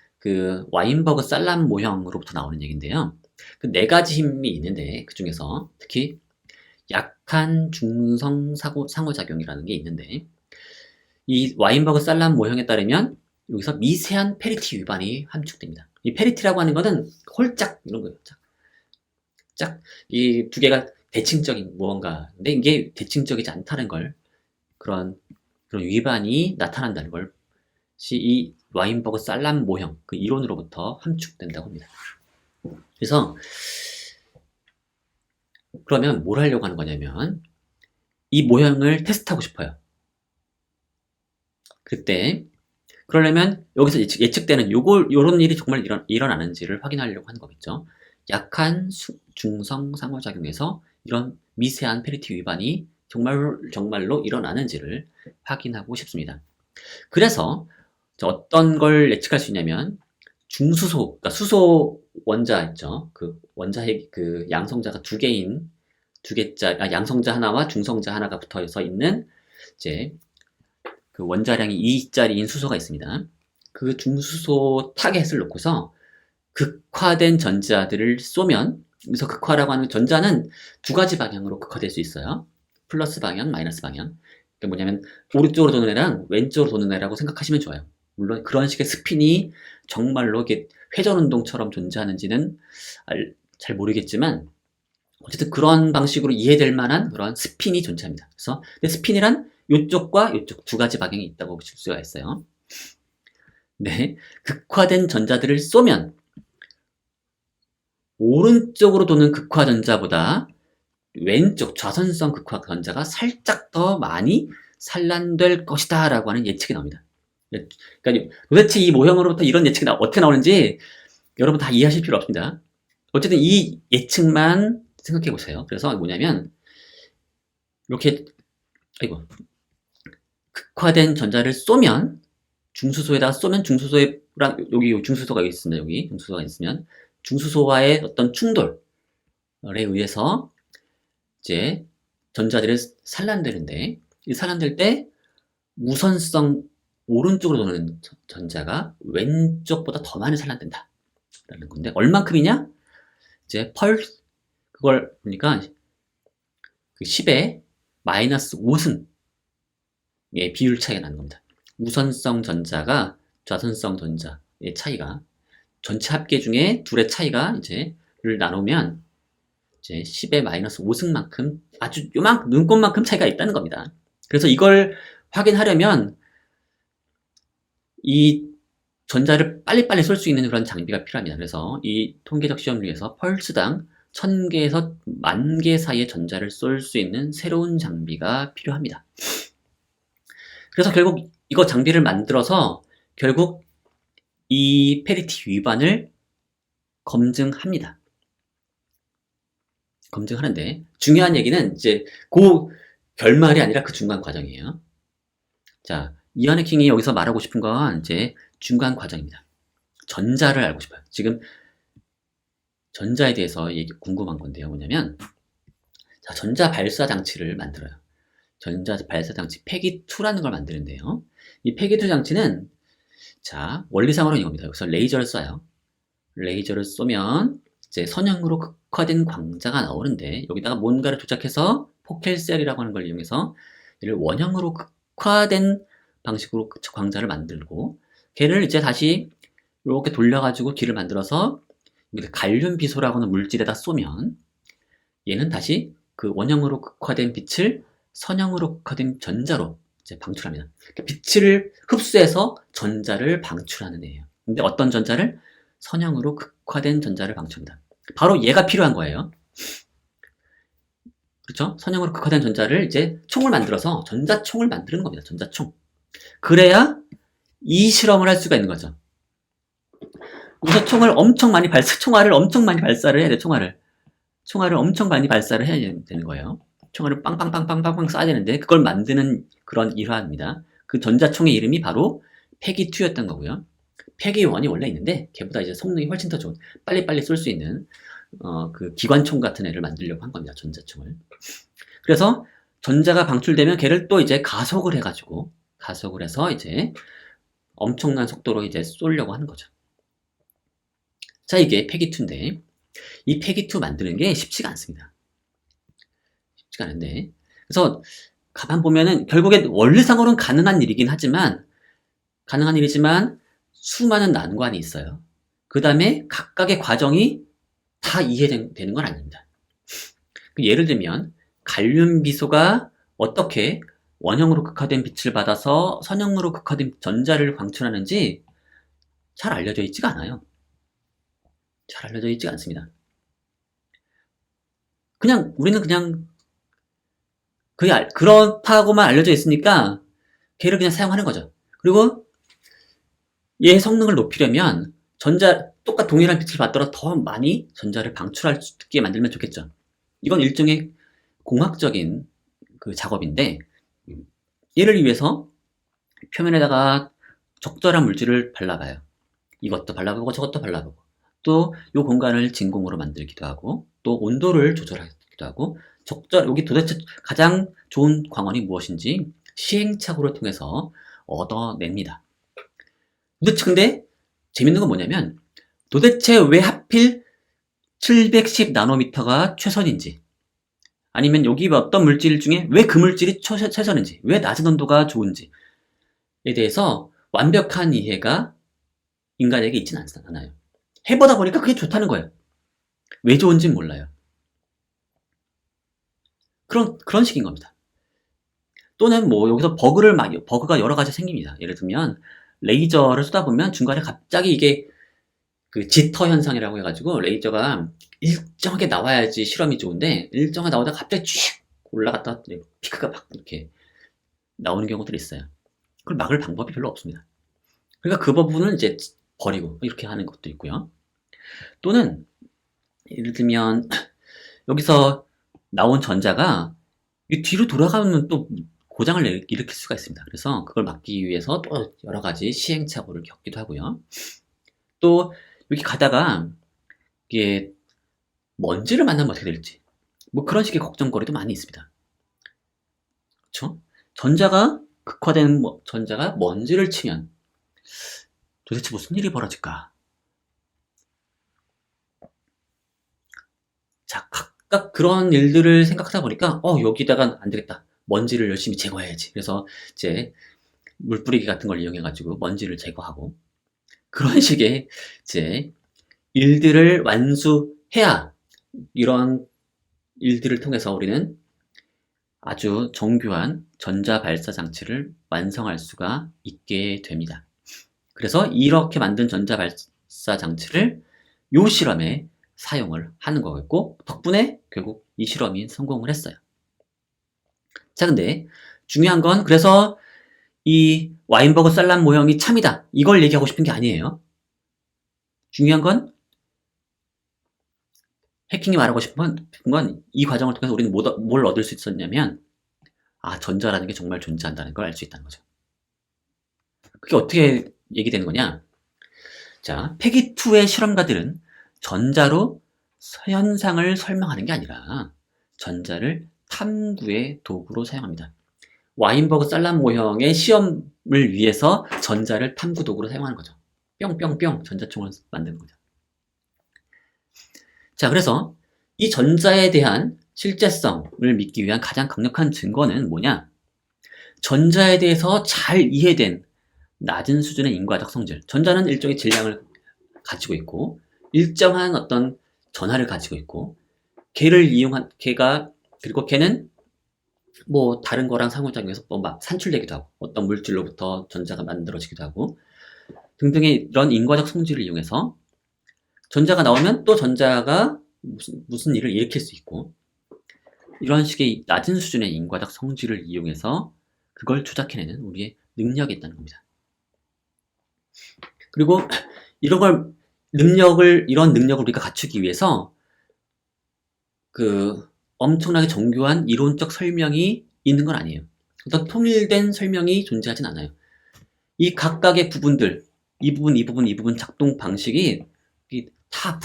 Speaker 1: 와인버그 살람 모형으로부터 나오는 얘기인데요. 그 네 가지 힘이 있는데 그 중에서 특히 약한 중성 상호작용이라는 게 있는데 이 와인버그 살람 모형에 따르면 여기서 미세한 페리티 위반이 함축됩니다. 이 페리티라고 하는 것은 홀짝 이런 거예요. 짝 이 두 개가 대칭적인 무언가인데 이게 대칭적이지 않다는 걸 그런 위반이 나타난다는 것이 이 와인버그 살람 모형 그 이론으로부터 함축된다고 합니다. 그래서 그러면 뭘 하려고 하는 거냐면 이 모형을 테스트하고 싶어요. 그러려면 여기서 예측되는 요런 일이 정말 일어나는지를 확인하려고 하는 거겠죠. 약한 중성 상호작용에서 이런 미세한 페리티 위반이 정말로 일어나는지를 확인하고 싶습니다. 그래서 어떤 걸 예측할 수 있냐면 중수소, 그러니까 수소 원자 있죠. 그 원자핵 양성자가 양성자 하나와 중성자 하나가 붙어서 있는 이제 그 원자량이 2짜리인 수소가 있습니다. 그 중수소 타겟을 놓고서 극화된 전자들을 쏘면 여기서 극화라고 하는 전자는 두 가지 방향으로 극화될 수 있어요. 플러스 방향, 마이너스 방향. 그러니까 뭐냐면 오른쪽으로 도는 애랑 왼쪽으로 도는 애라고 생각하시면 좋아요. 물론 그런 식의 스핀이 정말로 이게 회전운동처럼 존재하는지는 잘 모르겠지만 어쨌든 그런 방식으로 이해될 만한 그런 스핀이 존재합니다. 그래서 근데 스핀이란 이쪽과 이쪽 두 가지 방향이 있다고 보실 수가 있어요. 네, 극화된 전자들을 쏘면 오른쪽으로 도는 극화 전자보다 왼쪽 좌선성 극화 전자가 살짝 더 많이 산란될 것이다 라고 하는 예측이 나옵니다. 그러니까 도대체 이 모형으로부터 이런 예측이 어떻게 나오는지 여러분 다 이해하실 필요 없습니다. 어쨌든 이 예측만 생각해 보세요. 그래서 뭐냐면 이렇게 극화된 전자를 쏘면 중수소에다가 쏘면 중수소랑 여기 중수소가 있습니다. 여기 중수소가 있으면 중수소와의 어떤 충돌에 의해서 이제 전자들이 산란되는데 이 산란될 때 우선성 오른쪽으로 도는 전자가 왼쪽보다 더 많이 산란된다 라는 건데 얼만큼이냐? 이제 그걸 보니까 그 10의 마이너스 5승의 비율 차이가 나는 겁니다. 우선성 전자가 좌선성 전자의 차이가 전체 합계 중에 둘의 차이가 이제를 나누면 이제 10의 마이너스 5승만큼 아주 요만큼 눈곱만큼 차이가 있다는 겁니다. 그래서 이걸 확인하려면 이 전자를 빨리빨리 쏠 수 있는 그런 장비가 필요합니다. 그래서 이 통계적 시험률에서 펄스당 1000개에서 10,000개 사이의 전자를 쏠 수 있는 새로운 장비가 필요합니다. 그래서 결국 이거 장비를 만들어서 결국 이 페리티 위반을 검증합니다. 검증하는데 중요한 얘기는 이제 그 결말이 아니라 그 중간 과정이에요. 자, 이완 해킹이 여기서 말하고 싶은 건 이제 중간 과정입니다. 전자를 알고 싶어요. 지금 전자에 대해서 궁금한 건데요. 뭐냐면 자, 전자 발사 장치를 만들어요. 전자 발사 장치 패기2라는 걸 만드는데요. 이 패기2 장치는 자, 원리상으로는 이겁니다. 여기서 레이저를 쏴요. 레이저를 쏘면 이제 선형으로 극화된 광자가 나오는데 여기다가 뭔가를 조작해서 포켈셀이라고 하는 걸 이용해서 얘를 원형으로 극화된 방식으로 광자를 만들고 걔를 이제 다시 이렇게 돌려가지고 길을 만들어서 갈륨 비소라고 하는 물질에다 쏘면 얘는 다시 그 원형으로 극화된 빛을 선형으로 극화된 전자로 이제 방출합니다. 그러니까 빛을 흡수해서 전자를 방출하는 애예요. 근데 어떤 전자를? 선형으로 극화된 전자를 방출합니다. 바로 얘가 필요한 거예요. 그렇죠? 선형으로 극화된 전자를 이제 총을 만들어서 전자총을 만드는 겁니다. 전자총. 그래야 이 실험을 할 수가 있는 거죠. 우선 총알을 엄청 많이 발사를 해야 돼, 총알을 엄청 많이 발사를 해야 되는 거예요. 총알을 빵빵빵빵빵빵 쏴야 되는데, 그걸 만드는 그런 일화입니다. 그 전자총의 이름이 바로 패기2였던 거고요. 패기1이 원래 있는데, 걔보다 이제 성능이 훨씬 더 좋은, 빨리빨리 쏠 수 있는, 그 기관총 같은 애를 만들려고 한 겁니다, 전자총을. 그래서 전자가 방출되면 걔를 또 이제 가속을 해서 이제 엄청난 속도로 이제 쏘려고 하는 거죠. 자, 이게 패기2인데, 이 패기2 만드는 게 쉽지가 않습니다. 쉽지가 않은데. 그래서 가만 보면은 결국엔 원리상으로는 가능한 일이지만 수많은 난관이 있어요. 그 다음에 각각의 과정이 다 이해되는 건 아닙니다. 예를 들면 갈륨 비소가 어떻게 원형으로 극화된 빛을 받아서 선형으로 극화된 전자를 방출하는지 잘 알려져 있지가 않아요. 잘 알려져 있지가 않습니다. 우리는 그냥 그렇다고만 알려져 있으니까 걔를 그냥 사용하는 거죠. 그리고 얘의 성능을 높이려면 똑같 동일한 빛을 받더라도 더 많이 전자를 방출할 수 있게 만들면 좋겠죠. 이건 일종의 공학적인 그 작업인데 얘를 위해서 표면에다가 적절한 물질을 발라봐요. 이것도 발라보고 저것도 발라보고 또 이 공간을 진공으로 만들기도 하고 또 온도를 조절하기도 하고 여기 도대체 가장 좋은 광원이 무엇인지 시행착오를 통해서 얻어냅니다. 근데 재밌는 건 뭐냐면 도대체 왜 하필 710 나노미터가 최선인지 아니면 여기 어떤 물질 중에 왜 그 물질이 최선인지 왜 낮은 온도가 좋은지에 대해서 완벽한 이해가 인간에게 있지는 않아요. 해보다 보니까 그게 좋다는 거예요. 왜 좋은지는 몰라요. 그런 식인 겁니다. 또는 뭐 여기서 버그가 여러 가지 생깁니다. 예를 들면 레이저를 쏘다보면 중간에 갑자기 이게 그 지터 현상이라고 해가지고 레이저가 일정하게 나와야지 실험이 좋은데 일정하게 나오다가 갑자기 쭉 올라갔다 피크가 막 이렇게 나오는 경우들이 있어요. 그걸 막을 방법이 별로 없습니다. 그러니까 그 부분은 이제 버리고 이렇게 하는 것도 있고요. 또는 예를 들면 여기서 나온 전자가 뒤로 돌아가면 또 고장을 일으킬 수가 있습니다. 그래서 그걸 막기 위해서 또 여러 가지 시행착오를 겪기도 하고요. 또 여기 가다가 이게 먼지를 만나면 어떻게 될지 뭐 그런 식의 걱정거리도 많이 있습니다. 그렇죠? 극화된 전자가 먼지를 치면 도대체 무슨 일이 벌어질까? 자, 각각 그런 일들을 생각하다 보니까 여기다가 안 되겠다. 먼지를 열심히 제거해야지. 그래서 이제 물뿌리기 같은 걸 이용해가지고 먼지를 제거하고 그런 식의 이제 일들을 완수해야 이런 일들을 통해서 우리는 아주 정교한 전자 발사 장치를 완성할 수가 있게 됩니다. 그래서 이렇게 만든 전자 발사 장치를 요 실험에 사용을 하는 거겠고 덕분에 결국 이 실험이 성공을 했어요. 자, 근데 중요한 건 그래서 이 와인버그 쌀람 모형이 참이다 이걸 얘기하고 싶은 게 아니에요. 중요한 건 해킹이 말하고 싶은 건 이 과정을 통해서 우리는 뭘 얻을 수 있었냐면 전자라는 게 정말 존재한다는 걸 알 수 있다는 거죠. 그게 어떻게 얘기되는 거냐? 자, 패기2의 실험가들은 전자로 현상을 설명하는 게 아니라 전자를 탐구의 도구로 사용합니다. 와인버그 쌀람 모형의 시험을 위해서 전자를 탐구 도구로 사용하는 거죠. 뿅뿅뿅 전자총을 만드는 거죠. 자, 그래서 이 전자에 대한 실제성을 믿기 위한 가장 강력한 증거는 뭐냐? 전자에 대해서 잘 이해된 낮은 수준의 인과적 성질. 전자는 일종의 질량을 가지고 있고 일정한 어떤 전하를 가지고 있고 그리고 걔는 뭐 다른 거랑 상호작용해서 막 산출되기도 하고 어떤 물질로부터 전자가 만들어지기도 하고 등등의 이런 인과적 성질을 이용해서 전자가 나오면 또 전자가 무슨 일을 일으킬 수 있고 이런 식의 낮은 수준의 인과적 성질을 이용해서 그걸 조작해내는 우리의 능력이 있다는 겁니다. 그리고 이런 능력을 우리가 갖추기 위해서 그 엄청나게 정교한 이론적 설명이 있는 건 아니에요. 어떤 통일된 설명이 존재하진 않아요. 이 각각의 부분들, 이 부분 작동 방식이 다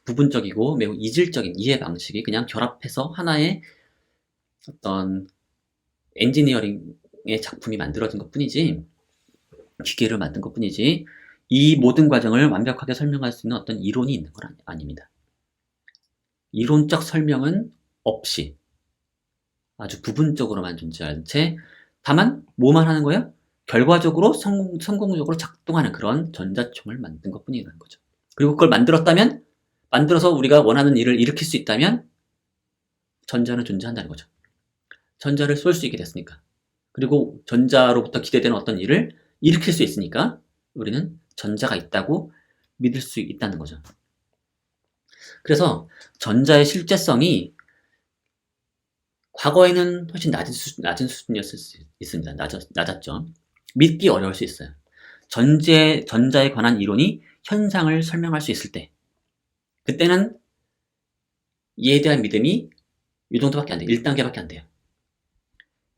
Speaker 1: 부분적이고 매우 이질적인 이해 방식이 그냥 결합해서 하나의 어떤 엔지니어링의 작품이 만들어진 것 뿐이지, 기계를 만든 것 뿐이지, 이 모든 과정을 완벽하게 설명할 수 있는 어떤 이론이 있는 건 아닙니다. 이론적 설명은 없이 아주 부분적으로만 존재하는 채 다만 뭐만 하는 거예요? 결과적으로 성공적으로 작동하는 그런 전자총을 만든 것 뿐이라는 거죠. 그리고 그걸 만들어서 우리가 원하는 일을 일으킬 수 있다면 전자는 존재한다는 거죠. 전자를 쏠 수 있게 됐으니까. 그리고 전자로부터 기대되는 어떤 일을 일으킬 수 있으니까 우리는 전자가 있다고 믿을 수 있다는 거죠. 그래서 전자의 실제성이 과거에는 훨씬 낮은 수준이었을 수 있습니다. 낮았죠. 믿기 어려울 수 있어요. 전자에 관한 이론이 현상을 설명할 수 있을 때 그때는 이에 대한 믿음이 이 정도밖에 안 돼요. 1단계밖에 안 돼요.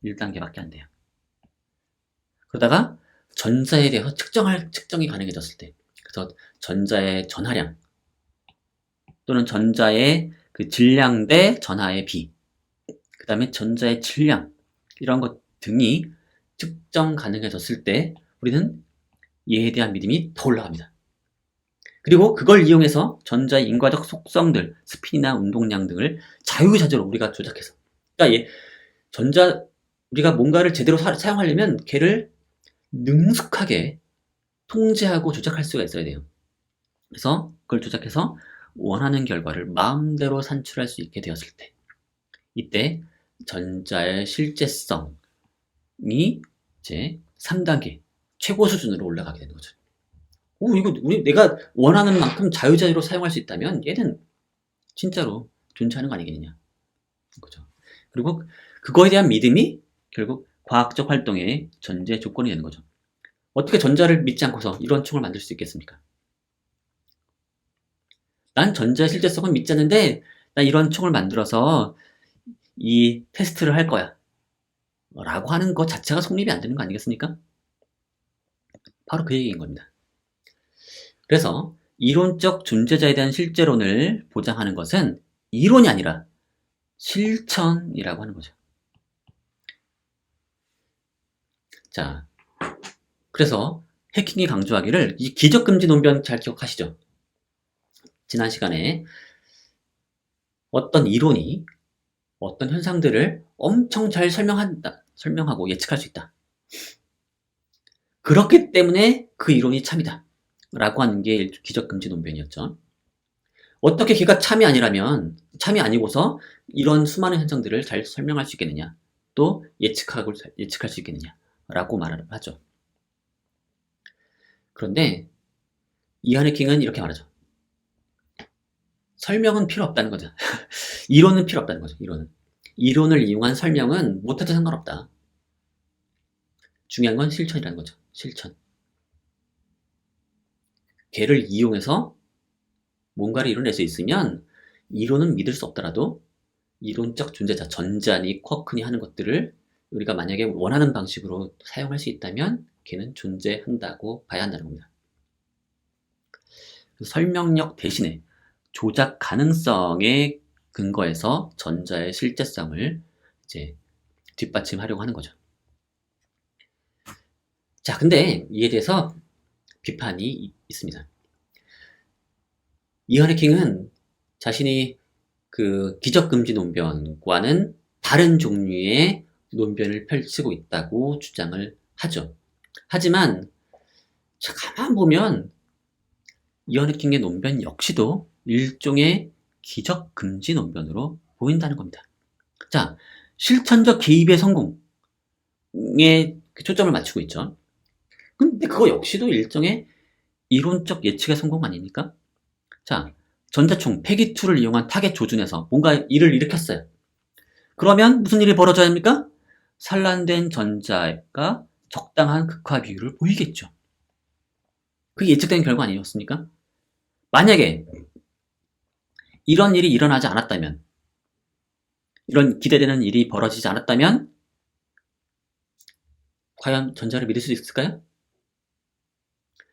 Speaker 1: 1단계밖에 안 돼요. 그러다가 전자에 대해서 측정이 가능해졌을 때, 그래서 전자의 전하량 또는 전자의 그 질량 대 전하의 비, 그 다음에 전자의 질량 이런 것 등이 측정 가능해졌을 때 우리는 얘에 대한 믿음이 더 올라갑니다. 그리고 그걸 이용해서 전자의 인과적 속성들, 스핀이나 운동량 등을 자유자재로 우리가 조작해서, 그러니까 우리가 뭔가를 제대로 사용하려면 걔를 능숙하게 통제하고 조작할 수가 있어야 돼요. 그래서 그걸 조작해서 원하는 결과를 마음대로 산출할 수 있게 되었을 때, 이때 전자의 실제성이 이제 3단계 최고 수준으로 올라가게 되는 거죠. 이거 내가 원하는 만큼 자유자재로 사용할 수 있다면 얘는 진짜로 존재하는 거 아니겠느냐. 그죠. 그리고 그거에 대한 믿음이 결국 과학적 활동의 전제 조건이 되는 거죠. 어떻게 전자를 믿지 않고서 이런 총을 만들 수 있겠습니까? 난 전자의 실제성은 믿지 않는데 나 이런 총을 만들어서 이 테스트를 할 거야 라고 하는 것 자체가 성립이 안 되는 거 아니겠습니까? 바로 그 얘기인 겁니다. 그래서 이론적 존재자에 대한 실제론을 보장하는 것은 이론이 아니라 실천이라고 하는 거죠. 자, 그래서 해킹이 강조하기를, 이 기적금지 논변 잘 기억하시죠? 지난 시간에 어떤 이론이 어떤 현상들을 엄청 잘 설명하고 예측할 수 있다. 그렇기 때문에 그 이론이 참이다 라고 하는 게 기적금지 논변이었죠. 어떻게 걔가 참이 아니고서 이런 수많은 현상들을 잘 설명할 수 있겠느냐, 또 예측할 수 있겠느냐 라고 말을 하죠. 그런데 이안 해킹은 이렇게 말하죠. 설명은 필요 없다는 거죠. 이론은 필요 없다는 거죠. 이론을 이용한 설명은 못해도 상관없다. 중요한 건 실천이라는 거죠. 실천. 걔를 이용해서 뭔가를 이뤄낼 수 있으면 이론은 믿을 수 없더라도 이론적 존재자, 전자니 쿼크니 하는 것들을 우리가 만약에 원하는 방식으로 사용할 수 있다면 걔는 존재한다고 봐야 한다는 겁니다. 설명력 대신에 조작 가능성에 근거해서 전자의 실제성을 이제 뒷받침하려고 하는 거죠. 자, 근데 이에 대해서 비판이 있습니다. 이안 해킹은 자신이 그 기적금지 논변과는 다른 종류의 논변을 펼치고 있다고 주장을 하죠. 하지만 가만 보면 이안 해킹의 논변 역시도 일종의 기적금지 논변으로 보인다는 겁니다. 자, 실천적 개입의 성공에 초점을 맞추고 있죠. 근데 그거 역시도 일종의 이론적 예측의 성공 아닙니까? 자, 전자총 패기2를 이용한 타겟 조준에서 뭔가 일을 일으켰어요. 그러면 무슨 일이 벌어져야 합니까? 산란된 전자가 적당한 극화 비율을 보이겠죠. 그게 예측된 결과 아니었습니까? 만약에 이런 일이 일어나지 않았다면, 이런 기대되는 일이 벌어지지 않았다면 과연 전자를 믿을 수 있을까요?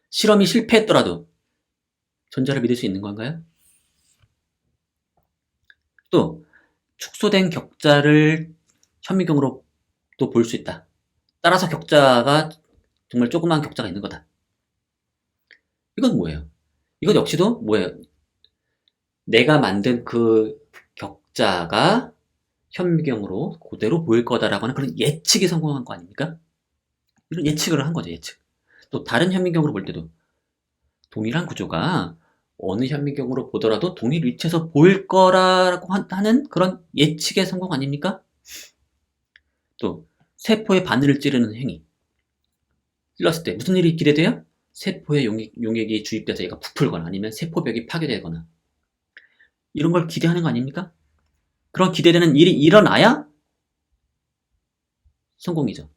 Speaker 1: 실험이 실패했더라도 전자를 믿을 수 있는 건가요? 또 축소된 격자를 현미경으로 또 볼 수 있다. 따라서 격자가 정말 조그만 격자가 있는 거다. 이건 뭐예요? 이건 역시도 뭐예요? 내가 만든 그 격자가 현미경으로 그대로 보일 거다라고 하는 그런 예측이 성공한 거 아닙니까? 이런 예측을 한 거죠, 예측. 또 다른 현미경으로 볼 때도 동일한 구조가 어느 현미경으로 보더라도 동일 위치에서 보일 거라고 하는 그런 예측의 성공 아닙니까? 또 세포의 바늘을 찌르는 행위. 찔렀을 때 무슨 일이 기대돼요? 세포에 용액이 주입돼서 얘가 부풀거나 아니면 세포벽이 파괴되거나 이런 걸 기대하는 거 아닙니까? 그런 기대되는 일이 일어나야 성공이죠.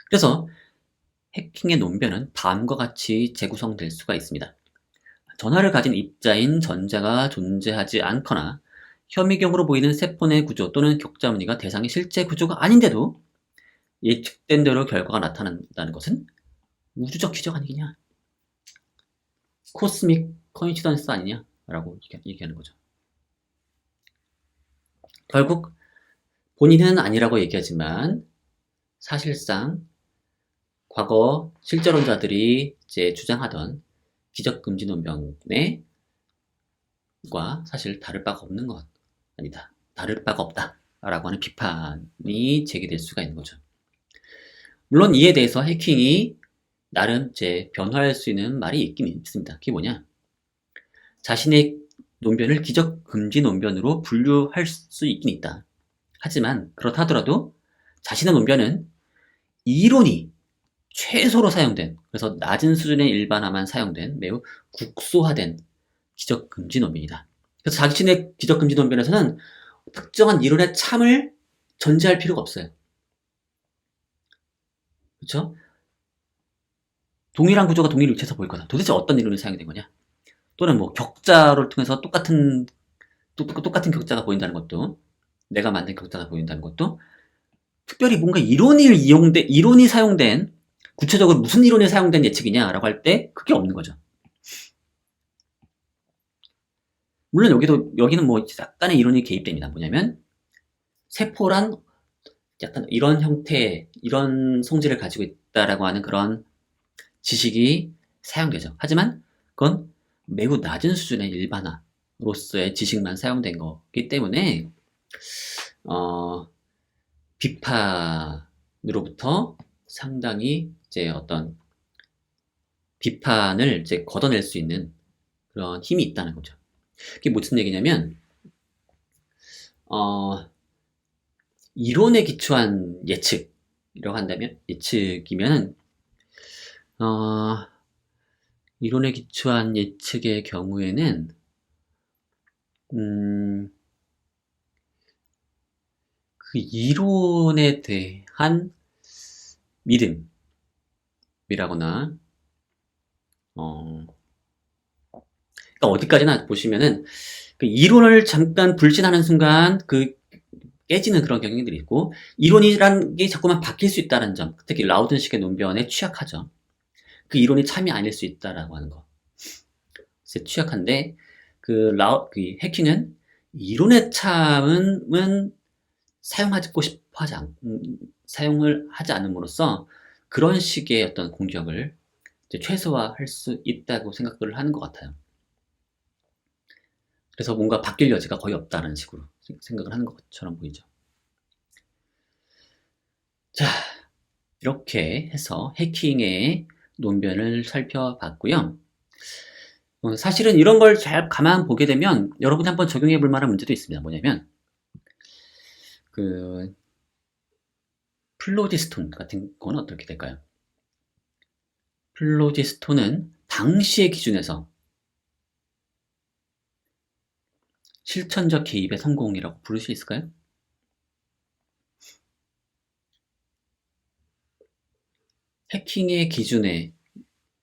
Speaker 1: 그래서 해킹의 논변은 다음과 같이 재구성될 수가 있습니다. 전하를 가진 입자인 전자가 존재하지 않거나 현미경으로 보이는 세포 내 구조 또는 격자 무늬가 대상의 실제 구조가 아닌데도 예측된 대로 결과가 나타난다는 것은 우주적 기적 아니냐, 코스믹 코인시던스 아니냐라고 얘기하는 거죠. 결국 본인은 아니라고 얘기하지만 사실상 과거 실제론자들이 이제 주장하던 기적금지 논변과 사실 다를 바가 없는 것 아니다. 다를 바가 없다라고 하는 비판이 제기될 수가 있는 거죠. 물론 이에 대해서 해킹이 나름 이제 변화할 수 있는 말이 있긴 있습니다. 그게 뭐냐? 자신의 논변을 기적 금지 논변으로 분류할 수 있긴 있다. 하지만 그렇다 하더라도 자신의 논변은 이론이 최소로 사용된, 그래서 낮은 수준의 일반화만 사용된 매우 국소화된 기적 금지 논변이다. 그래서 자신의 기적 금지 논변에서는 특정한 이론의 참을 전제할 필요가 없어요. 그렇죠? 동일한 구조가 동일 위치에서 보일 거다. 도대체 어떤 이론이 사용된 거냐? 또는 뭐 격자를 통해서 똑같은 격자가 보인다는 것도, 내가 만든 격자가 보인다는 것도, 특별히 뭔가 이론이 사용된, 구체적으로 무슨 이론이 사용된 예측이냐라고 할 때 그게 없는 거죠. 물론 여기는 뭐 약간의 이론이 개입됩니다. 뭐냐면 세포란 약간 이런 형태, 이런 성질을 가지고 있다라고 하는 그런 지식이 사용되죠. 하지만 그건 매우 낮은 수준의 일반화로서의 지식만 사용된 거기 때문에 비판으로부터 상당히 이제 어떤 비판을 이제 걷어낼 수 있는 그런 힘이 있다는 거죠. 그게 무슨 얘기냐면 이론에 기초한 예측이라고 한다면, 예측이면 이론에 기초한 예측의 경우에는 그 이론에 대한 믿음이라거나 그러니까 어디까지나 보시면은 그 이론을 잠깐 불신하는 순간 깨지는 그런 경향들이 있고, 이론이란 게 자꾸만 바뀔 수 있다는 점, 특히 라우든식의 논변에 취약하죠. 그 이론이 참이 아닐 수 있다라고 하는 거. 취약한데, 그 해킹은 이론의 참은 사용을 하지 않음으로써 그런 식의 어떤 공격을 이제 최소화할 수 있다고 생각을 하는 것 같아요. 그래서 뭔가 바뀔 여지가 거의 없다는 식으로 생각을 하는 것처럼 보이죠. 자, 이렇게 해서 해킹의 논변을 살펴봤고요. 사실은 이런 걸 잘 가만 보게 되면 여러분이 한번 적용해 볼 만한 문제도 있습니다. 뭐냐면 플로지스톤 같은 건 어떻게 될까요? 플로지스톤은 당시의 기준에서 실천적 개입의 성공이라고 부를 수 있을까요? 해킹의 기준에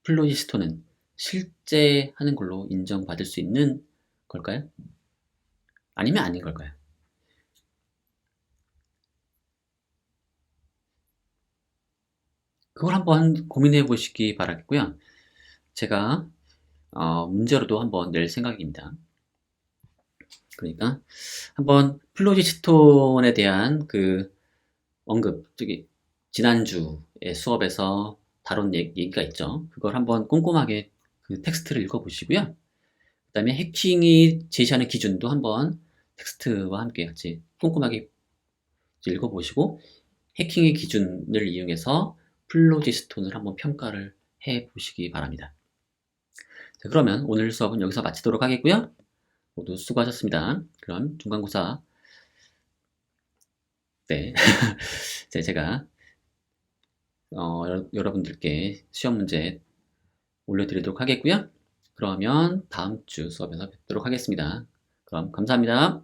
Speaker 1: 플로지스톤은 실제 하는 걸로 인정받을 수 있는 걸까요? 아니면 아닌 걸까요? 그걸 한번 고민해 보시기 바라겠고요. 제가 문제로도 한번 낼 생각입니다. 그러니까 한번 플로지스톤에 대한 언급, 지난주에 수업에서 다룬 얘기가 있죠. 그걸 한번 꼼꼼하게 텍스트를 읽어보시고요. 그 다음에 해킹이 제시하는 기준도 한번 텍스트와 함께 같이 꼼꼼하게 읽어보시고, 해킹의 기준을 이용해서 플로지스톤을 한번 평가를 해보시기 바랍니다. 자, 그러면 오늘 수업은 여기서 마치도록 하겠고요. 모두 수고하셨습니다. 그럼 중간고사 때 제가 여러분들께 시험 문제 올려드리도록 하겠고요. 그러면 다음 주 수업에서 뵙도록 하겠습니다. 그럼 감사합니다.